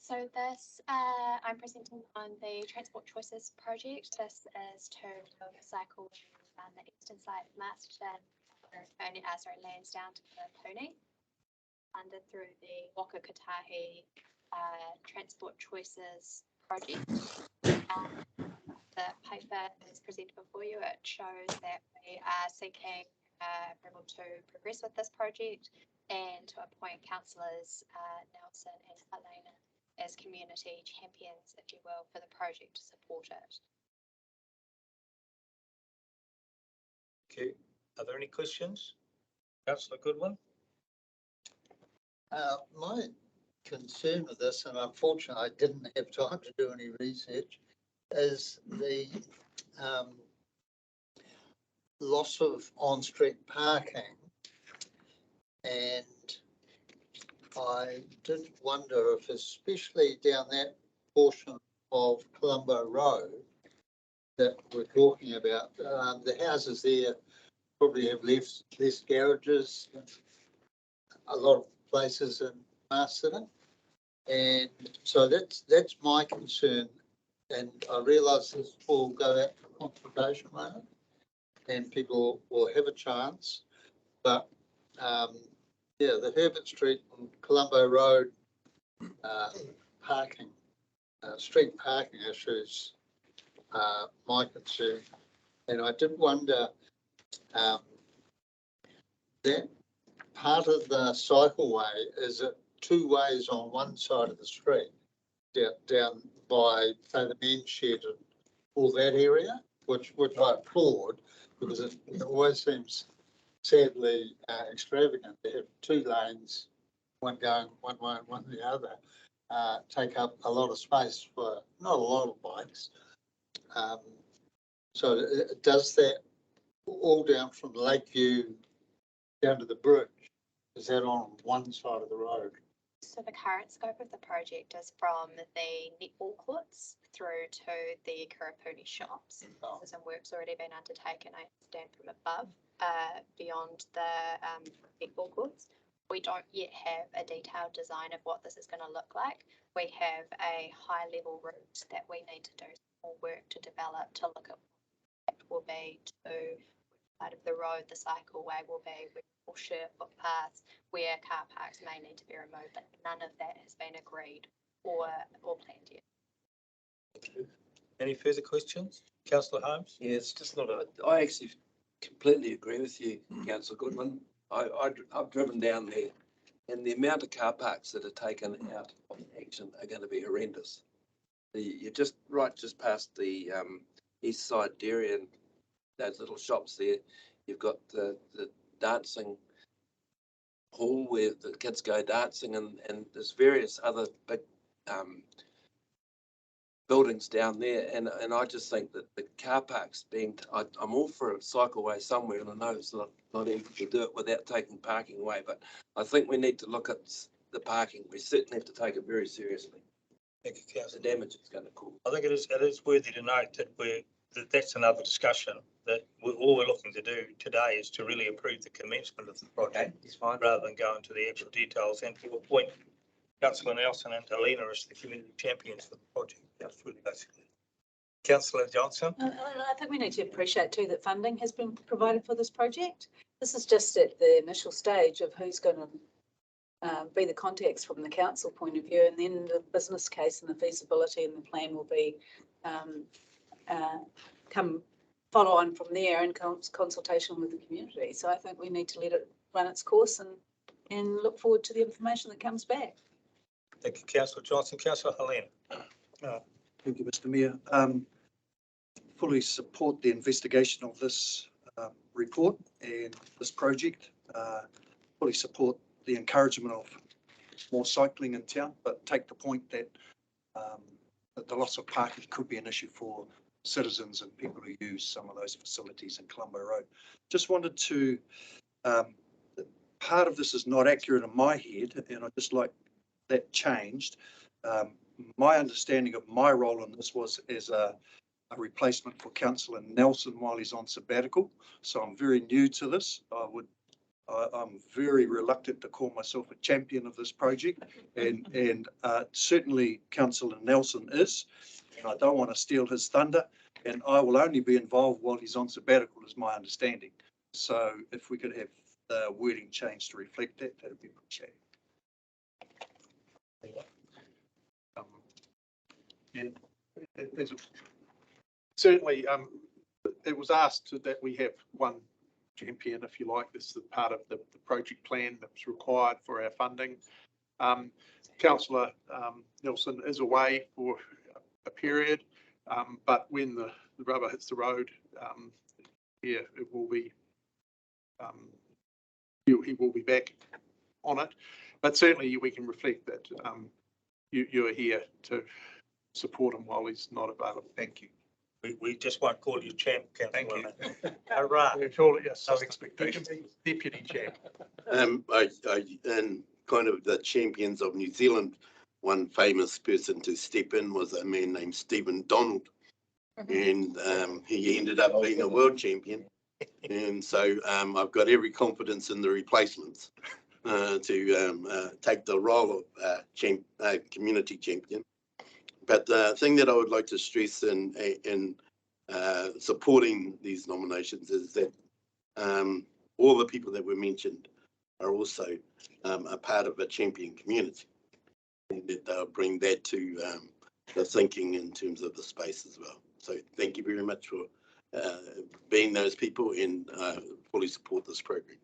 Speaker 17: So this, I'm presenting on the Transport Choices project. This is to build a cycle on the eastern side of Masterton, Lansdowne to the Pony, funded through the Waka Kotahi Transport Choices project. The paper is presented before you. It shows that we are seeking approval to progress with this project and to appoint councillors Nelson and Helena as community champions, if you will, for the project to support it.
Speaker 1: Okay. Are there any questions? Councillor Goodwin?
Speaker 5: My concern with this, and unfortunately I didn't have time to do any research, is the loss of on-street parking. And I did wonder if, especially down that portion of Colombo Road that we're talking about, the houses there probably have less garages, a lot of places in Masterton. And so that's my concern. And I realise this will go out for consultation later and people will have a chance. But yeah, the Herbert Street and Colombo Road parking, street parking issues are my concern. And I did wonder that part of the cycleway, is it two ways on one side of the street down by, say, the men's shed and all that area, which I applaud because it always seems sadly extravagant to have two lanes, one going one way and one the other, take up a lot of space for not a lot of bikes. So does that all down from Lakeview down to the bridge, is that on one side of the road?
Speaker 17: So the current scope of the project is from the netball courts through to the Karapuni shops. There's some work's already been undertaken, I understand, from above, beyond the netball courts. We don't yet have a detailed design of what this is going to look like. We have a high level route that we need to do some more work to develop to look at what will be to side of the road the cycleway will be, where we'll share footpaths, where car parks may need to be removed, but none of that has been agreed or planned yet.
Speaker 1: Any further questions? Councillor Holmes?
Speaker 13: Yeah, it's just not I actually completely agree with you, Councillor Goodwin. I've driven down there and the amount of car parks that are taken out of action are going to be horrendous. You're just past the east side dairy and those little shops there. You've got the dancing hall where the kids go dancing, and there's various other big buildings down there. And I just think that the car parks I'm all for a cycleway somewhere, and I know it's not easy to do it without taking parking away, but I think we need to look at the parking. We certainly have to take it very seriously.
Speaker 1: Thank you,
Speaker 13: The
Speaker 1: Councillor.
Speaker 13: damage it's going to cause.
Speaker 1: I think it is worthy to note that that's another discussion, that all we're looking to do today is to really approve the commencement of the project.
Speaker 13: It's fine.
Speaker 1: Rather than go into the actual details, and to appoint Councillor Nelson and Helena as the community champions for the project. That's really basically. Councillor Johnson.
Speaker 11: I think we need to appreciate too that funding has been provided for this project. This is just at the initial stage of who's going to be the contacts from the council point of view, and then the business case and the feasibility and the plan will be follow on from there in consultation with the community. So I think we need to let it run its course and look forward to the information that comes back.
Speaker 1: Thank you, Councillor Johnson. Councillor Helena.
Speaker 9: Thank you, Mr. Mayor. Fully support the investigation of this report and this project. Fully support the encouragement of more cycling in town, but take the point that that the loss of parking could be an issue for citizens and people who use some of those facilities in Colombo Road. Just wanted to, part of this is not accurate in my head, and I'd just like that changed. My understanding of my role in this was as a replacement for Councillor Nelson while he's on sabbatical. So I'm very new to this. I'm very reluctant to call myself a champion of this project, and certainly Councillor Nelson is, and I don't want to steal his thunder, and I will only be involved while he's on sabbatical, is my understanding. So if we could have the wording changed to reflect that, that'd be appreciated.
Speaker 8: Certainly, it was asked that we have one champion, if you like. This is part of the project plan that was required for our funding. Councillor Nelson is away for a period, but when the rubber hits the road, yeah, it will be, he will be back on it. But certainly we can reflect that you are here to support him while he's not available. Thank you.
Speaker 1: We just won't call you champ,
Speaker 8: Thank
Speaker 1: Councillor.
Speaker 8: you.
Speaker 1: Hurrah.
Speaker 8: Yes,
Speaker 1: No expectations.
Speaker 8: Deputy champ.
Speaker 6: And kind of the champions of New Zealand, one famous person to step in was a man named Stephen Donald. And he ended up being a world champion. And so I've got every confidence in the replacements to take the role of community champion. But the thing that I would like to stress in supporting these nominations is that all the people that were mentioned are also a part of a champion community, and that they'll bring that to the thinking in terms of the space as well. So thank you very much for being those people, and fully support this program.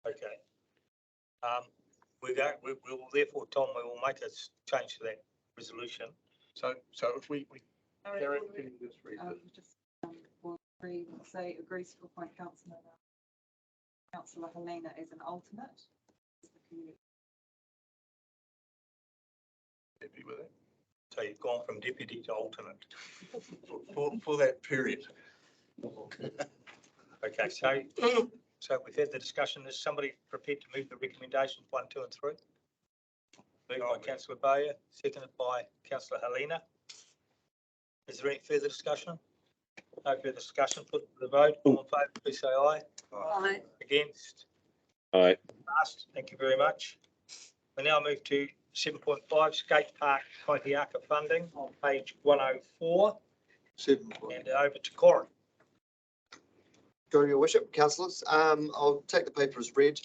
Speaker 1: Okay. We will therefore, Tom, we will make a change to that resolution.
Speaker 8: So if we Karen, can you just read this?
Speaker 18: Say agrees to appoint Councillor Helena as an alternate.
Speaker 8: Happy with it?
Speaker 1: So you've gone from deputy to alternate.
Speaker 8: For that period.
Speaker 1: Okay, so we've had the discussion. Is somebody prepared to move the recommendations 1, 2 and 3? Moved by Councillor Bowyer, seconded by Councillor Helena. Is there any further discussion? No further discussion. Put to the vote. All in favour, please say aye.
Speaker 11: Aye.
Speaker 1: Against?
Speaker 12: Aye.
Speaker 1: Passed. Thank you very much. We now move to 7.5 skate park Kaitiaka funding on page 104.
Speaker 14: 7.
Speaker 1: And over to Corin.
Speaker 14: Your worship, councillors, I'll take the paper as read.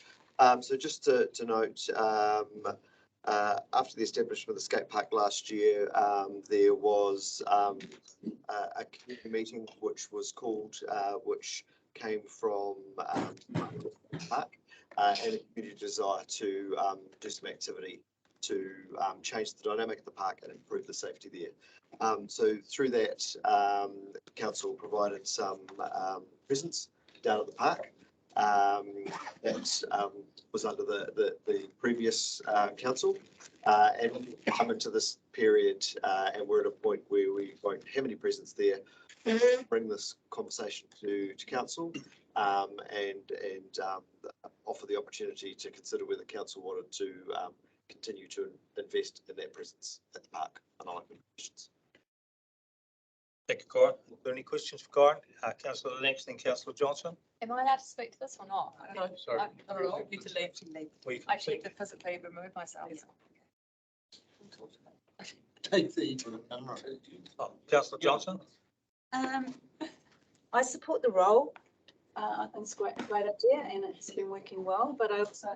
Speaker 14: So just to note, after the establishment of the skate park last year, there was a community meeting which was called, which came from the park and a community desire to do some activity change the dynamic of the park and improve the safety there. So through that, council provided some presents down at the park. That was under the previous council, and we've come into this period, and we're at a point where we won't have any presence there. Bring this conversation to council, and offer the opportunity to consider whether council wanted to continue to invest in that presence at the park. And I'll open questions.
Speaker 1: Thank you, Corin. Are there any questions for Corin? Councillor Lennox, then Councillor Johnson.
Speaker 3: Am I allowed to speak to this or not?
Speaker 8: No, sorry.
Speaker 3: Not at all. You to leave. I actually have to physically remove myself.
Speaker 5: Take the.
Speaker 1: Oh, Councillor Johnson.
Speaker 11: I support the role. I think it's great idea and it's been working well, but I also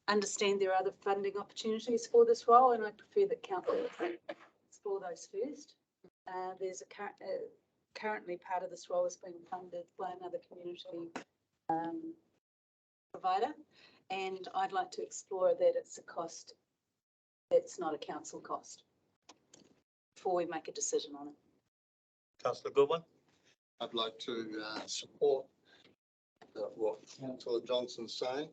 Speaker 11: understand there are other funding opportunities for this role, and I prefer that council explore those first. There's currently part of this role is being funded by another community provider, and I'd like to explore that it's a cost that's not a council cost before we make a decision on it.
Speaker 1: Councillor Goodwin.
Speaker 5: I'd like to support what Councillor Johnson's saying,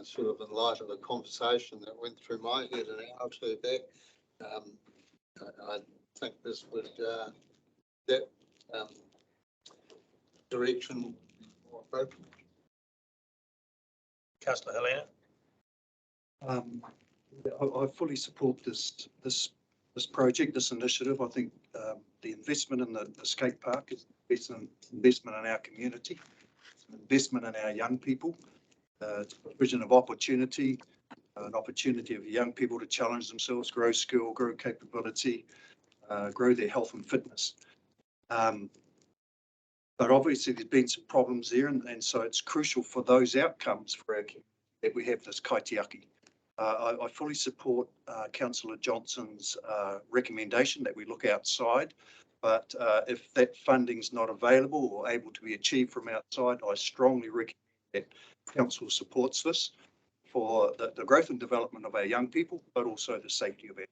Speaker 5: sort of in light of the conversation that went through my head an hour or two back. I think this would, that direction more appropriate.
Speaker 1: Councillor Helena.
Speaker 9: I fully support this project, this initiative. I think the investment in the skate park is investment in our community, investment in our young people, it's a provision of opportunity, an opportunity of young people to challenge themselves, grow skill, grow capability, grow their health and fitness. But obviously there's been some problems there, and so it's crucial for those outcomes for our community that we have this kaitiaki. I fully support Councillor Johnson's recommendation that we look outside, but if that funding's not available or able to be achieved from outside, I strongly recommend that council supports this for the growth and development of our young people, but also the safety of our.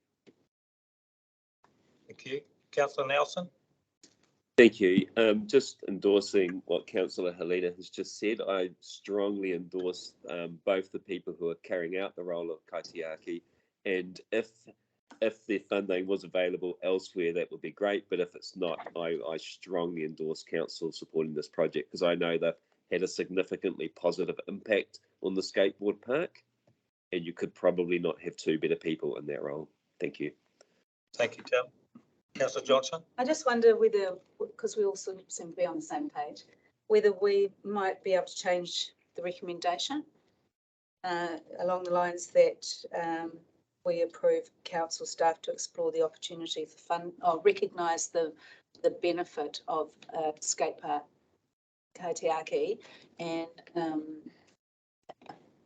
Speaker 1: Thank you. Councillor Nelson.
Speaker 12: Thank you. Just endorsing what Councillor Helena has just said, I strongly endorse both the people who are carrying out the role of kaitiaki, and if the funding was available elsewhere, that would be great. But if it's not, I strongly endorse council supporting this project, because I know they've had a significantly positive impact on the skateboard park, and you could probably not have two better people in that role. Thank you.
Speaker 1: Thank you, Tim. Councillor Johnson.
Speaker 11: I just wonder whether, because we all seem to be on the same page, whether we might be able to change the recommendation along the lines that we approve council staff to explore the opportunity for fund, or recognise the benefit of skate park kaitiaki, and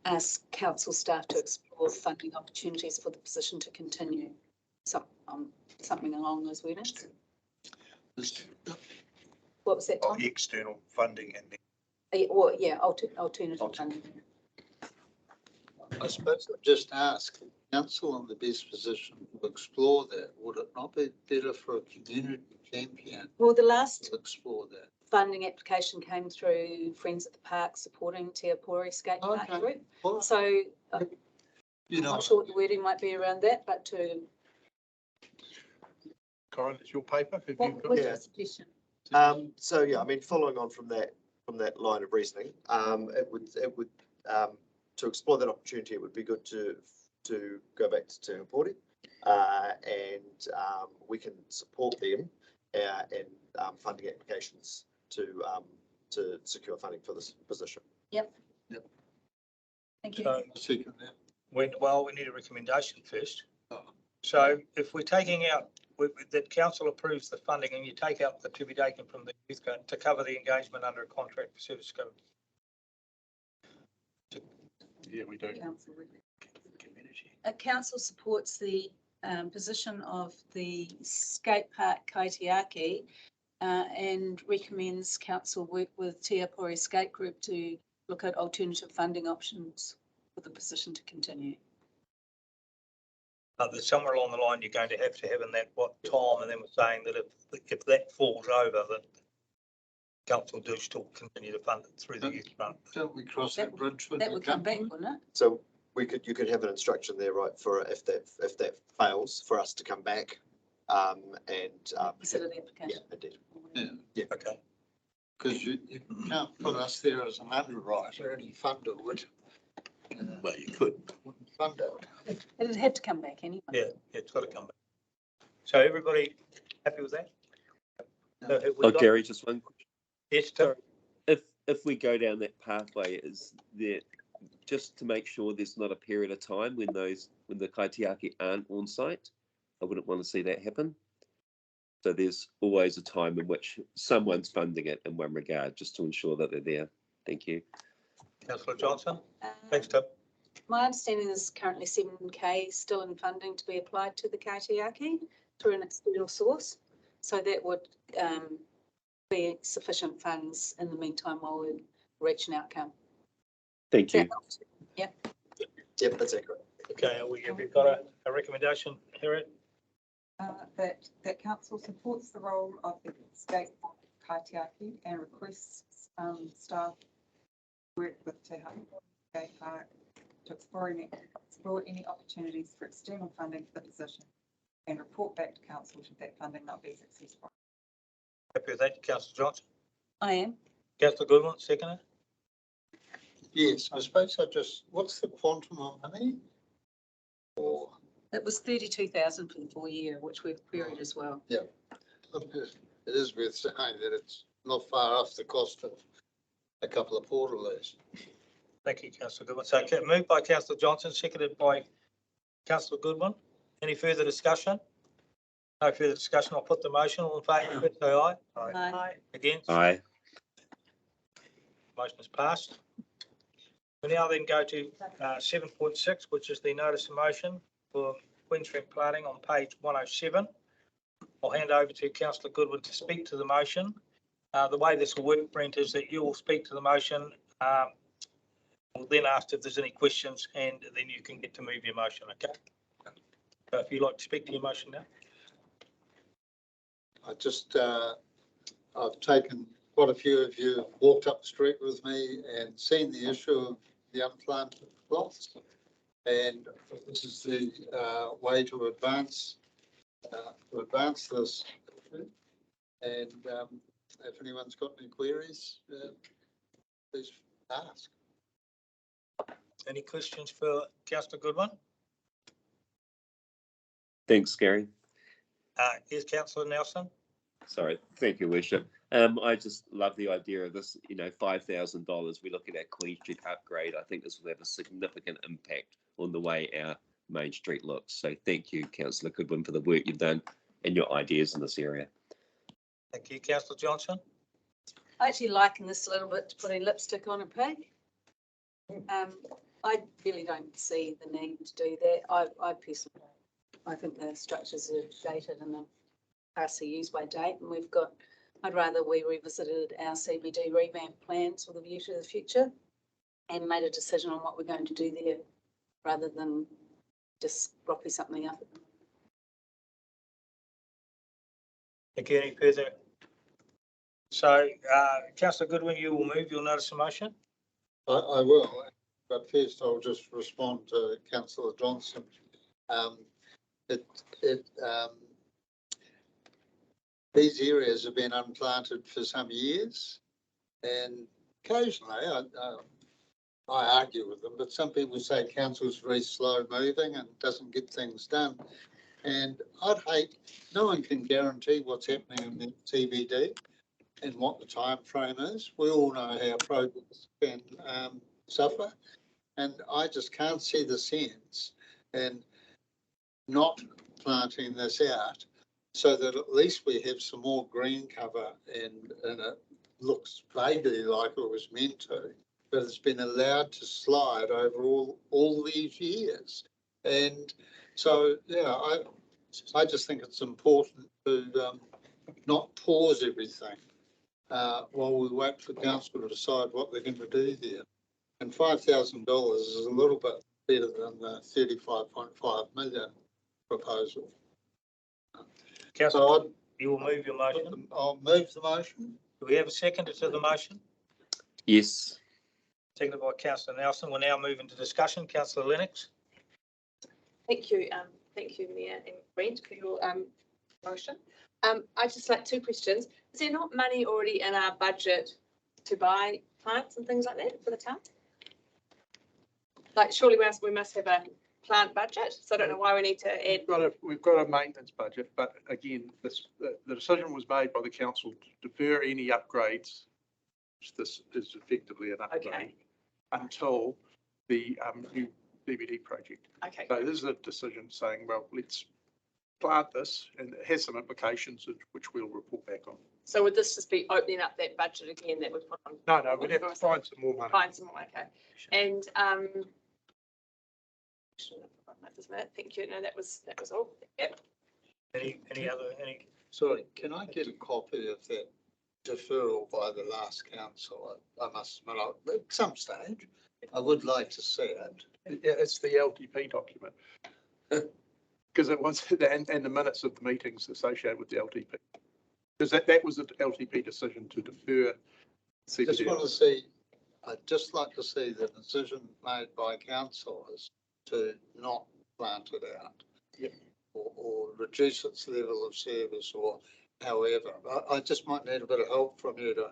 Speaker 11: ask council staff to explore funding opportunities for the position to continue. Something along those lines. What was that, Tom?
Speaker 9: External funding and
Speaker 11: alternative funding.
Speaker 5: I suppose I'll just ask council on the best position to explore that. Would it not be better for a community champion?
Speaker 11: Well, the last
Speaker 5: to explore that
Speaker 11: funding application came through Friends at the Park supporting Te Apori Skate Park Group.
Speaker 5: Well,
Speaker 11: so I'm not sure what the wording might be around that, but to.
Speaker 8: Corin, it's your paper.
Speaker 11: What was your suggestion?
Speaker 14: So yeah, I mean, following on from that line of reasoning, it would to explore that opportunity, it would be good to go back to Te Apori, and we can support them in funding applications to secure funding for this position.
Speaker 11: Yep. Thank you.
Speaker 1: So, we need a recommendation first. So if we're taking out, that council approves the funding and you take out the to be taken from the youth to cover the engagement under a contract for service scope.
Speaker 8: Yeah, we do.
Speaker 11: Council supports the position of the skate park kaitiaki and recommends council work with Te Apori Skate Group to look at alternative funding options for the position to continue.
Speaker 1: But there's somewhere along the line, you're going to have in that what time, and then we're saying that if that falls over, that council do still continue to fund it through the youth fund.
Speaker 5: Don't we cross that bridge with
Speaker 11: That
Speaker 5: the
Speaker 11: would come back,
Speaker 5: government?
Speaker 11: wouldn't it?
Speaker 14: So you could have an instruction there, right, for if that fails, for us to come back, and.
Speaker 11: Consider the application.
Speaker 14: Yeah, indeed.
Speaker 5: Yeah,
Speaker 14: Yeah.
Speaker 1: Okay.
Speaker 5: because you can't put us there as an underwriter and fund it, would.
Speaker 6: Well, you could.
Speaker 5: Wouldn't fund it.
Speaker 11: It'd have to come back anyway.
Speaker 1: Yeah, it's got to come back. So everybody happy with that? So have we
Speaker 12: Oh,
Speaker 1: got-
Speaker 12: Gary, just one question.
Speaker 1: Yes, Tim?
Speaker 12: If we go down that pathway, is there, just to make sure there's not a period of time when the kaitiaki aren't on site? I wouldn't want to see that happen. So there's always a time in which someone's funding it in one regard, just to ensure that they're there. Thank you.
Speaker 1: Councillor Johnson? Thanks, Tim.
Speaker 11: My understanding is currently 7K still in funding to be applied to the kaitiaki through an external source. So that would be sufficient funds in the meantime while we reach an outcome.
Speaker 12: Thank you.
Speaker 11: Yep.
Speaker 14: Yep, that's accurate.
Speaker 1: Okay, have we got a recommendation, Harriet?
Speaker 18: That council supports the role of the state kaitiaki and requests staff work with Te Haki Skate Park to explore any opportunities for external funding for the position and report back to council should that funding not be successful.
Speaker 1: Happy with that, Councillor Johnson?
Speaker 11: I am.
Speaker 1: Councillor Goodwin, second.
Speaker 5: Yes, I suppose what's the quantum of money? Or,
Speaker 11: It was 32,000 for the full year, which we've queried as well.
Speaker 5: yeah, it is worth saying that it's not far off the cost of a couple of portaloos.
Speaker 1: Thank you, Councillor Goodwin. So moved by Councillor Johnson, seconded by Councillor Goodwin. Any further discussion? No further discussion. I'll put the motion. All in favour, please say aye.
Speaker 11: Aye.
Speaker 1: Against?
Speaker 12: Aye.
Speaker 1: Motion is passed. We now then go to 7.6, which is the notice of motion for Queensland planning on page 107. I'll hand over to Councillor Goodwin to speak to the motion. The way this will work, Brent, is that you will speak to the motion. We'll then ask if there's any questions, and then you can get to move your motion, okay? So if you'd like to speak to your motion now.
Speaker 5: I've taken quite a few of you walked up the street with me and seen the issue of the unplanted plots. And this is the way to advance this. And if anyone's got any queries, please ask.
Speaker 1: Any questions for Councillor Goodwin?
Speaker 12: Thanks, Gary.
Speaker 1: Here's Councillor Nelson.
Speaker 12: Sorry. Thank you, Worship. I just love the idea of this, $5,000. We look at our Queen Street upgrade. I think this will have a significant impact on the way our main street looks. So thank you, Councillor Goodwin, for the work you've done and your ideas in this area.
Speaker 1: Thank you, Councillor Johnson.
Speaker 11: I actually liken this a little bit to putting lipstick on a pig. I really don't see the need to do that. I personally, I think the structures are dated and the past use by date, and I'd rather we revisited our CBD revamp plans with a view to the future and made a decision on what we're going to do there, rather than just ropping something up.
Speaker 1: Thank you. Any further? So, Councillor Goodwin, you will move your notice of motion.
Speaker 5: I will, but first I'll just respond to Councillor Johnson. These areas have been unplanted for some years, and occasionally I argue with them, but some people say council's very slow moving and doesn't get things done. And no one can guarantee what's happening in the TBD and what the time frame is. We all know how projects can suffer, and I just can't see the sense in not planting this out so that at least we have some more green cover and it looks vaguely like it was meant to, but it's been allowed to slide over all these years. And so, yeah, I just think it's important to not pause everything while we wait for council to decide what they're going to do there. And $5,000 is a little bit better than the 35.5 million. proposal.
Speaker 1: Councillor,
Speaker 5: So
Speaker 1: you will move your motion.
Speaker 5: I'll move the motion.
Speaker 1: Do we have a seconder to the motion?
Speaker 12: Yes.
Speaker 1: Seconded by Councillor Nelson. We'll now move into discussion. Councillor Lennox.
Speaker 3: Thank you, Mayor and Brent, for your motion. I just like two questions. Is there not money already in our budget to buy plants and things like that for the town? Like, surely we must have a plant budget, so I don't know why we need to add.
Speaker 8: We've got a maintenance budget, but again, the decision was made by the council to defer any upgrades, which this is effectively an upgrade,
Speaker 3: Okay.
Speaker 8: until the new BBD project.
Speaker 3: Okay.
Speaker 8: So this is a decision saying, well, let's plant this, and it has some implications which we'll report back on.
Speaker 3: So would this just be opening up that budget again that we put on?
Speaker 8: No, we'd have to find some more money.
Speaker 3: Find some more, okay. And thank you. No, that was all. Yep.
Speaker 1: Any
Speaker 5: Sorry, can I get a copy of that deferral by the last council? I must admit, at some stage, I would like to see it.
Speaker 8: Yeah, it's the LTP document. Because it was, and the minutes of the meetings associated with the LTP. Because that was the LTP decision to defer
Speaker 5: I just want to see, I'd just like to see the decision made by councillors to not plant it out.
Speaker 8: Yep.
Speaker 5: Or reduce its level of service or however. I just might need a bit of help from you to.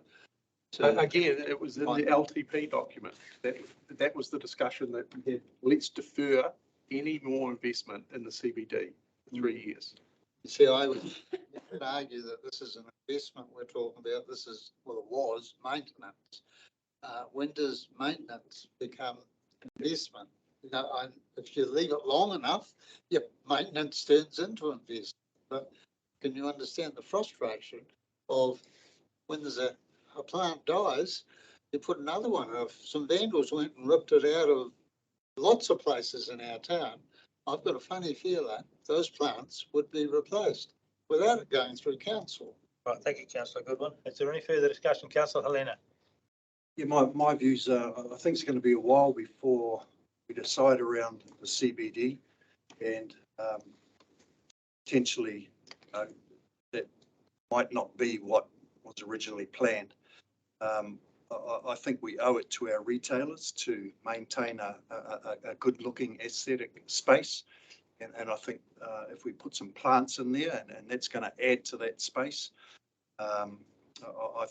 Speaker 8: Again, it was in the LTP document. That was the discussion that we had. Let's defer any more investment in the CBD for 3 years.
Speaker 5: You see, I would argue that this is an investment we're talking about. This is, well, it was maintenance. When does maintenance become investment? You know, if you leave it long enough, your maintenance turns into investment. But can you understand the frustration of when there's a plant dies, you put another one. If some vandals went and ripped it out of lots of places in our town, I've got a funny feeling those plants would be replaced without it going through council.
Speaker 1: Right, thank you, Councillor Goodwin. Is there any further discussion? Councillor Helena.
Speaker 9: Yeah, my views are, I think it's going to be a while before we decide around the CBD and potentially that might not be what was originally planned. I think we owe it to our retailers to maintain a good looking aesthetic space. And I think if we put some plants in there and that's going to add to that space, I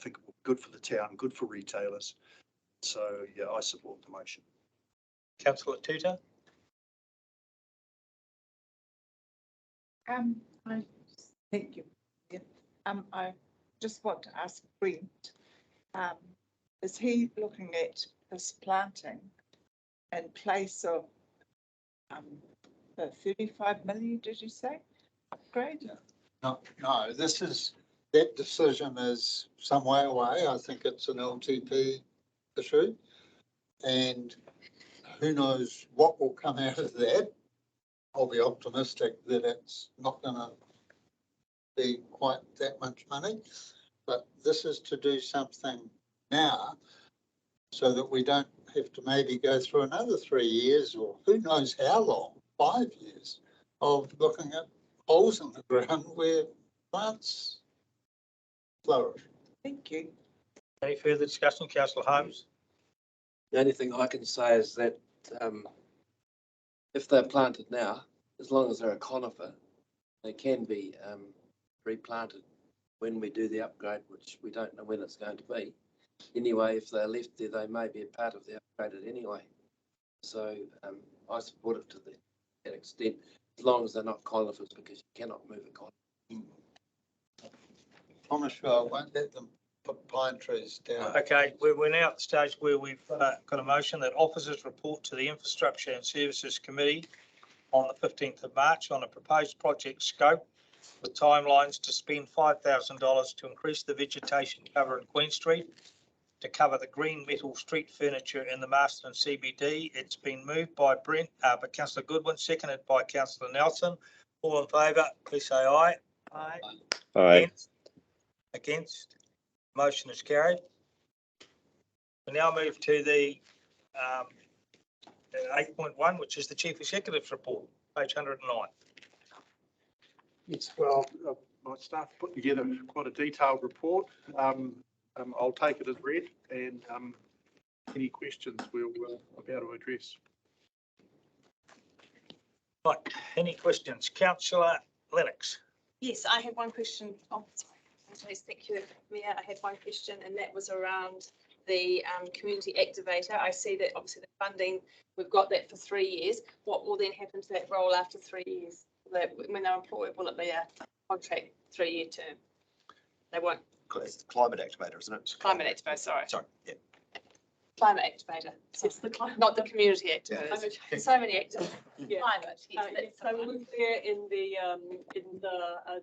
Speaker 9: think it will be good for the town, good for retailers. So yeah, I support the motion.
Speaker 1: Councillor Tutor.
Speaker 7: Thank you. Yeah. I just want to ask Brent, is he looking at this planting in place of the 35 million, did you say, upgrade?
Speaker 5: No, that decision is some way away. I think it's an LTP issue. And who knows what will come out of that. I'll be optimistic that it's not going to be quite that much money, but this is to do something now so that we don't have to maybe go through another 3 years or who knows how long, 5 years of looking at holes in the ground where plants flourish.
Speaker 7: Thank you.
Speaker 1: Any further discussion? Councillor Holmes.
Speaker 13: The only thing I can say is that if they're planted now, as long as they're a conifer, they can be replanted when we do the upgrade, which we don't know when it's going to be. Anyway, if they're left there, they may be a part of the upgrade anyway. So I support it to that extent, as long as they're not conifers, because you cannot move a conifer.
Speaker 5: I promise you I won't let them put pine trees down.
Speaker 1: Okay, we're now at the stage where we've got a motion that officers report to the Infrastructure and Services Committee on the 15th of March on a proposed project scope with timelines to spend $5,000 to increase the vegetation cover in Queen Street to cover the green metal street furniture in the Masterton CBD. It's been moved by Brent, but Councillor Goodwin, seconded by Councillor Nelson. All in favour, please say aye.
Speaker 7: Aye.
Speaker 12: Aye.
Speaker 1: Against? Motion is carried. We now move to the 8.1, which is the Chief Executive's report, page 109.
Speaker 8: Yes, well, my staff put together quite a detailed report. I'll take it as read, and any questions we'll be able to address.
Speaker 1: Right, any questions? Councillor Lennox.
Speaker 3: Yes, I had one question. Oh, sorry. Please, thank you, Mayor. I had one question, and that was around the community activator. I see that obviously the funding, we've got that for 3 years. What will then happen to that role after 3 years? When they're employed, will it be a contract 3-year term? They won't.
Speaker 14: It's the climate activator, isn't it?
Speaker 3: Climate activator, sorry.
Speaker 14: Sorry, yeah.
Speaker 3: Climate activator.
Speaker 15: It's the climate.
Speaker 3: Not the community activator.
Speaker 14: Yeah.
Speaker 3: So many activators.
Speaker 15: Yeah.
Speaker 3: Climate, yes,
Speaker 15: Yes,
Speaker 3: that's
Speaker 15: so
Speaker 3: the one.
Speaker 15: we're clear in the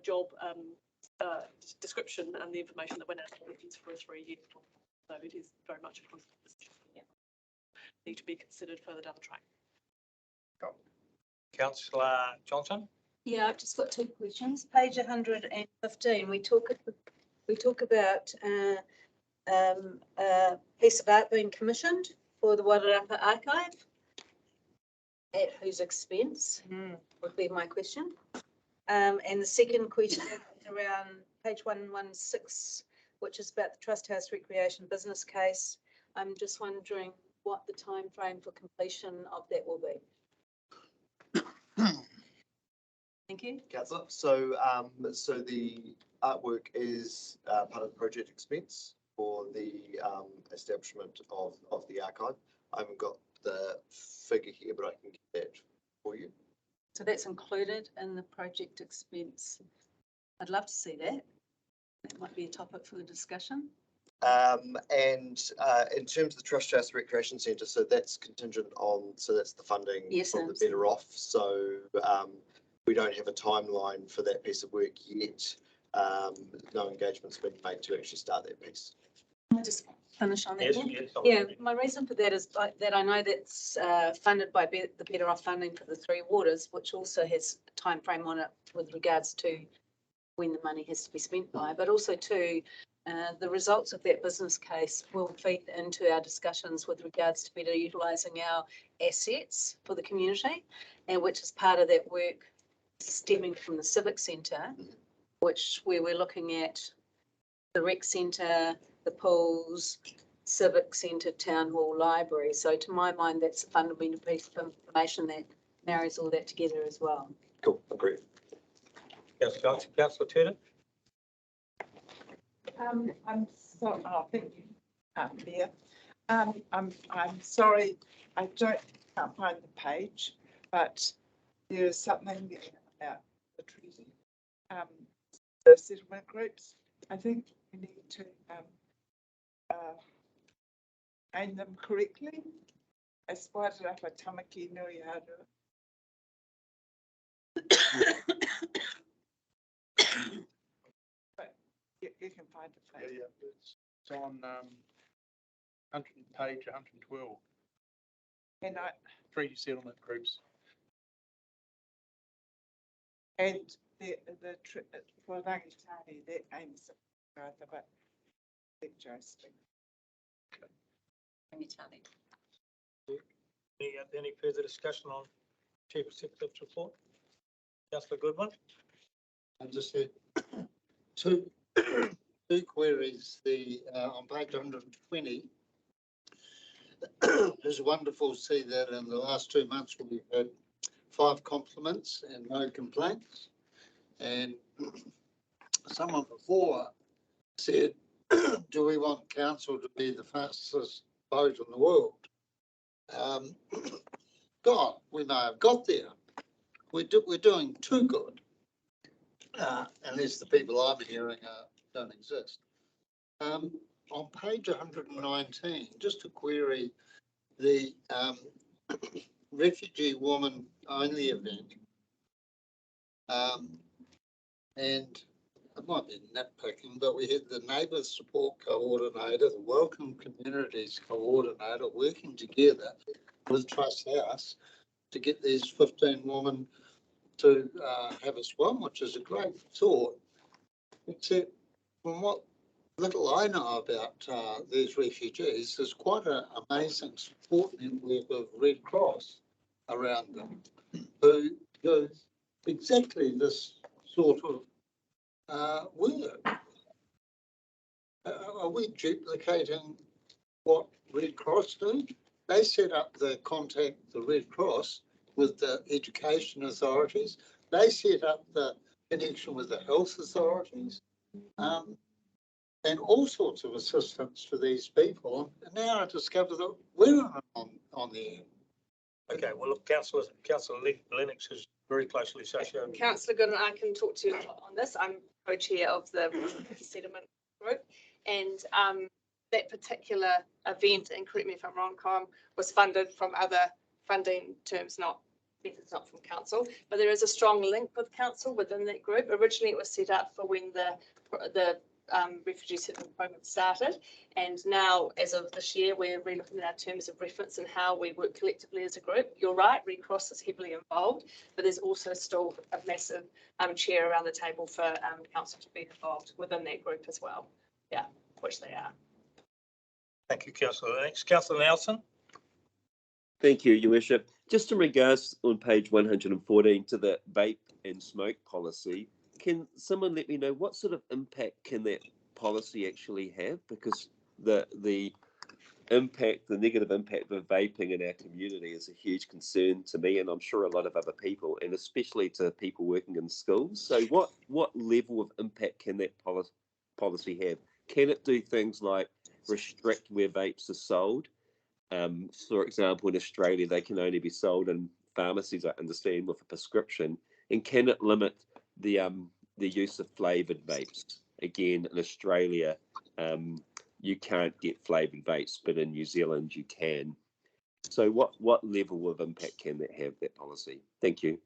Speaker 15: job description and the information that went out, it is for a 3-year. So it is very much a constant position. Yeah. Need to be considered further down the track.
Speaker 1: Councillor Johnson.
Speaker 11: Yeah, I've just got 2 questions. Page 115, we talk about a piece of art being commissioned for the Wairarapa Archive. At whose expense would be my question. And the second question is around page 116, which is about the Trust House Recreation business case. I'm just wondering what the time frame for completion of that will be. Thank you.
Speaker 14: Councillor, so the artwork is part of the project expense for the establishment of the archive. I haven't got the figure here, but I can get that for you.
Speaker 11: So that's included in the project expense. I'd love to see that. That might be a topic for the discussion.
Speaker 14: And in terms of the Trust House Recreation Centre, so that's contingent on, so that's the funding from the Better Off. So we don't have a timeline for that piece of work yet. No engagement's been made to actually start that piece.
Speaker 11: Can I just finish on that?
Speaker 1: Yes, yes.
Speaker 11: Yeah, my reason for that is that I know that's funded by the Better Off funding for the Three Waters, which also has a time frame on it with regards to when the money has to be spent by, but also too, the results of that business case will feed into our discussions with regards to better utilising our assets for the community, and which is part of that work stemming from the Civic Centre, which where we're looking at the rec centre, the pools, Civic Centre, Town Hall, Library. So to my mind, that's a fundamental piece of information that marries all that together as well.
Speaker 14: Cool, agree.
Speaker 1: Councillor Turner.
Speaker 7: I'm sorry, oh, thank you, Mayor. I'm sorry, I can't find the page, but there's something about the treaty. The settlement groups, I think we need to name them correctly. As Wairarapa Tamaki Nui Haru. But you can find it.
Speaker 8: Yeah, it's on page 112.
Speaker 7: And
Speaker 8: Treaty settlement groups.
Speaker 7: and the for Rangitani, that aims rather, but Joyce.
Speaker 1: Any further discussion on Chief Executive's report? Councillor Goodwin.
Speaker 5: I just had two queries. The on page 120, it's wonderful to see that in the last 2 months we've had 5 compliments and no complaints. And someone before said, do we want council to be the fastest boat in the world? God, we may have got there. We're doing too good. Unless the people I'm hearing don't exist. On page 119, just a query, the refugee woman only event. And it might be nitpicking, but we had the Neighbours Support Coordinator, the Welcome Communities Coordinator working together with Trust House to get these 15 women to have a swim, which is a great thought. Except from what little I know about these refugees, there's quite an amazing support network of Red Cross around them who do exactly this sort of work? Are we duplicating what Red Cross do? They set up the Red Cross with the education authorities. They set up the connection with the health authorities, and all sorts of assistance to these people. And now I discover that we're on the end.
Speaker 1: Okay, well, look, Councillor Lennox is very closely associated.
Speaker 3: Councillor Goodman, I can talk to you on this. I'm co-chair of the settlement group, and that particular event, and correct me if I'm wrong, Com, was funded from other funding terms, it's not from council, but there is a strong link with council within that group. Originally, it was set up for when the refugee settlement program started, and now, as of this year, we're relooking at our terms of reference and how we work collectively as a group. You're right, Red Cross is heavily involved, but there's also still a massive chair around the table for council to be involved within that group as well. Yeah, which they are.
Speaker 1: Thank you, Councillor Lennox. Councillor Nelson.
Speaker 12: Thank you, Your Worship. Just in regards on page 114 to the vape and smoke policy, can someone let me know what sort of impact can that policy actually have? Because the negative impact of vaping in our community is a huge concern to me, and I'm sure a lot of other people, and especially to people working in schools. So what level of impact can that policy have? Can it do things like restrict where vapes are sold? For example, in Australia, they can only be sold in pharmacies, I understand, with a prescription. And can it limit the use of flavoured vapes? Again, in Australia, you can't get flavoured vapes, but in New Zealand, you can. So what level of impact can that have, that policy? Thank you.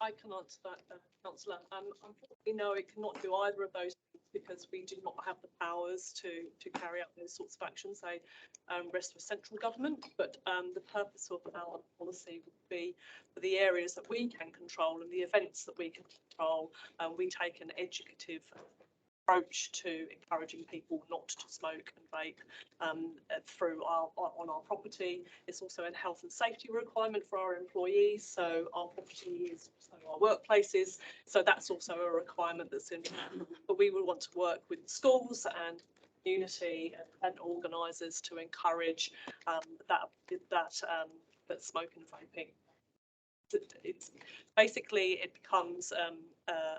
Speaker 15: I can answer that, Councillor. Unfortunately, no, it cannot do either of those things because we do not have the powers to carry out those sorts of actions. They rest with central government, but the purpose of our policy would be for the areas that we can control and the events that we can control. We take an educative approach to encouraging people not to smoke and vape on our property. It's also a health and safety requirement for our employees, so our property is also our workplaces, so that's also a requirement that's in. But we would want to work with schools and community and organisers to encourage that smoking and vaping. It's basically, it becomes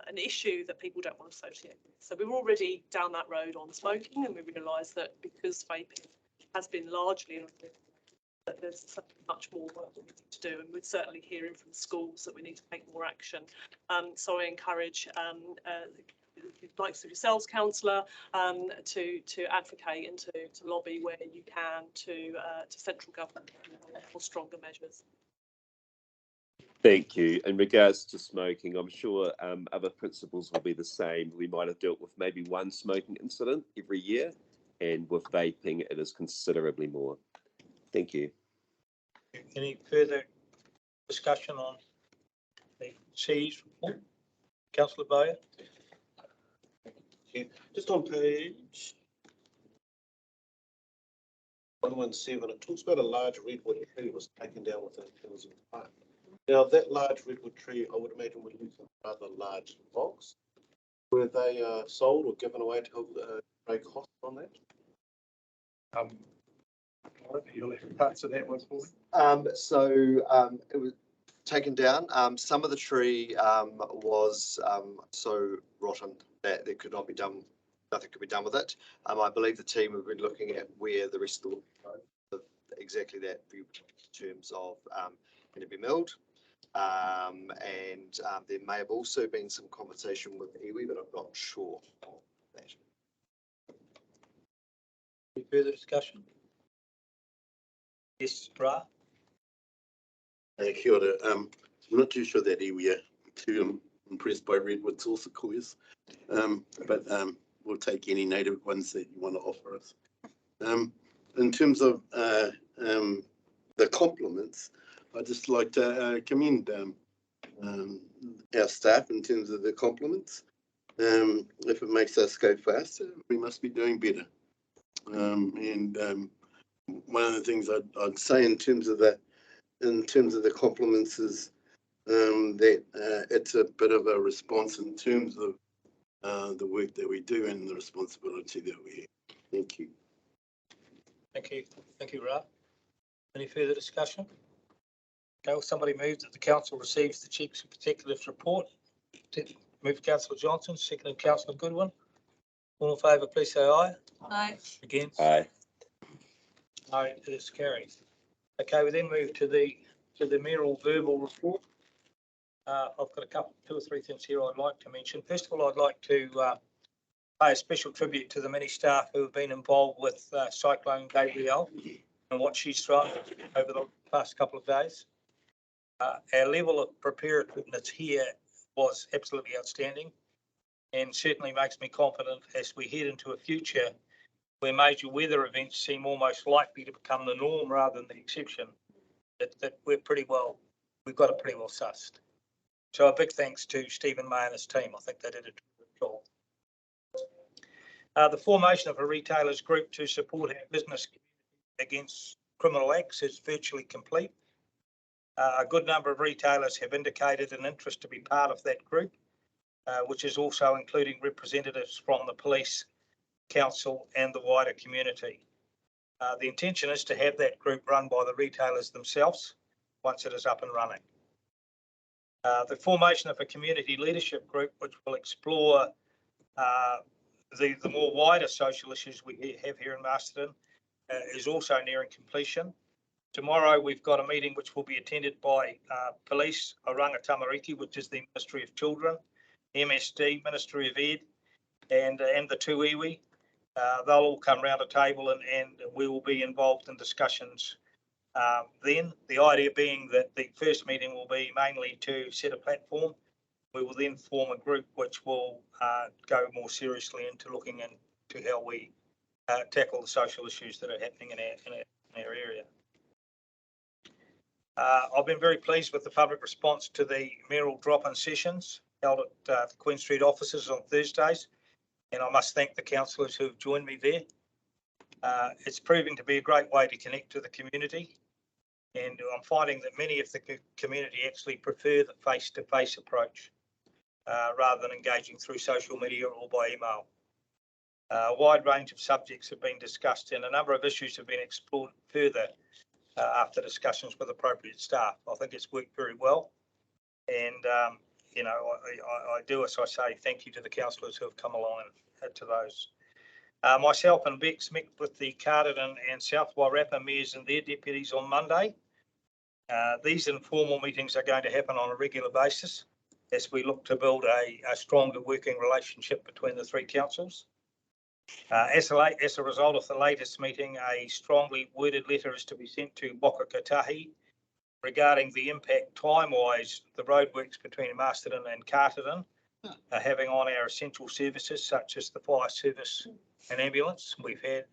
Speaker 15: an issue that people don't want to associate with. So we're already down that road on smoking, and we realise that because vaping has been largely, that there's much more work that we need to do, and we're certainly hearing from schools that we need to take more action. So I encourage likes of yourselves, Councillor, to advocate and to lobby where you can to central government for stronger measures.
Speaker 12: Thank you. In regards to smoking, I'm sure other principles will be the same. We might have dealt with maybe one smoking incident every year, and with vaping, it is considerably more. Thank you.
Speaker 1: Any further discussion on the CE's report? Councillor Bowyer.
Speaker 10: Just on page 117, it talks about a large redwood tree was taken down within Kensington Park. Now, that large redwood tree, I would imagine, would lose other large logs. Were they sold or given away to help pay costs on that?
Speaker 8: You'll have to answer that one for me.
Speaker 14: It was taken down. Some of the tree was so rotten that there could not be done. Nothing could be done with it. I believe the team have been looking at where the rest of the wood, exactly that view in terms of going to be milled. There may have also been some conversation with iwi, but I'm not sure of that.
Speaker 1: Any further discussion? Yes, Ra.
Speaker 6: Kia ora. I'm not too sure that iwi are too impressed by redwoods or sequoias, but we'll take any native ones that you want to offer us. In terms of the compliments, I'd just like to commend our staff in terms of the compliments. If it makes us go faster, we must be doing better. One of the things I'd say in terms of the compliments is that it's a bit of a response in terms of the work that we do and the responsibility that we have. Thank you.
Speaker 1: Thank you. Thank you, Ra. Any further discussion? Okay, will somebody move that the council receives the Chiefs Executive's report? Move Councillor Johnson, seconded Councillor Goodwin. All in favour, please say aye.
Speaker 2: Aye.
Speaker 1: Against?
Speaker 12: Aye.
Speaker 1: No, it is carried. Okay, we then move to the mayoral verbal report. I've got two or three things here I'd like to mention. First of all, I'd like to pay a special tribute to the many staff who have been involved with Cyclone Gabrielle and what she's thrown over the past couple of days. Our level of preparedness here was absolutely outstanding and certainly makes me confident as we head into a future where major weather events seem almost likely to become the norm rather than the exception, that we've got it pretty well sussed. So a big thanks to Stephen May and his team. I think they did a terrific job. The formation of a retailers group to support our business against criminal acts is virtually complete. A good number of retailers have indicated an interest to be part of that group, which is also including representatives from the police, council and the wider community. The intention is to have that group run by the retailers themselves once it is up and running. The formation of a community leadership group which will explore the more wider social issues we have here in Masterton is also nearing completion. Tomorrow we've got a meeting which will be attended by Police, Oranga Tamariki, which is the Ministry of Children, MSD, Ministry of Ed, and the two iwi. They'll all come round a table and we will be involved in discussions then. The idea being that the first meeting will be mainly to set a platform. We will then form a group which will go more seriously into looking into how we tackle the social issues that are happening in our area. I've been very pleased with the public response to the mayoral drop-in sessions held at the Queen Street offices on Thursdays, and I must thank the councillors who have joined me there. It's proving to be a great way to connect to the community, and I'm finding that many of the community actually prefer the face-to-face approach rather than engaging through social media or by email. A wide range of subjects have been discussed and a number of issues have been explored further after discussions with appropriate staff. I think it's worked very well, and I do, as I say, thank you to the councillors who have come along and to those. Myself and Bex met with the Carterton and South Wairarapa mayors and their deputies on Monday. These informal meetings are going to happen on a regular basis as we look to build a stronger working relationship between the three councils. As a result of the latest meeting, a strongly worded letter is to be sent to Boka Katahi regarding the impact time-wise the roadworks between Masterton and Carterton are having on our essential services such as the fire service and ambulance. We've had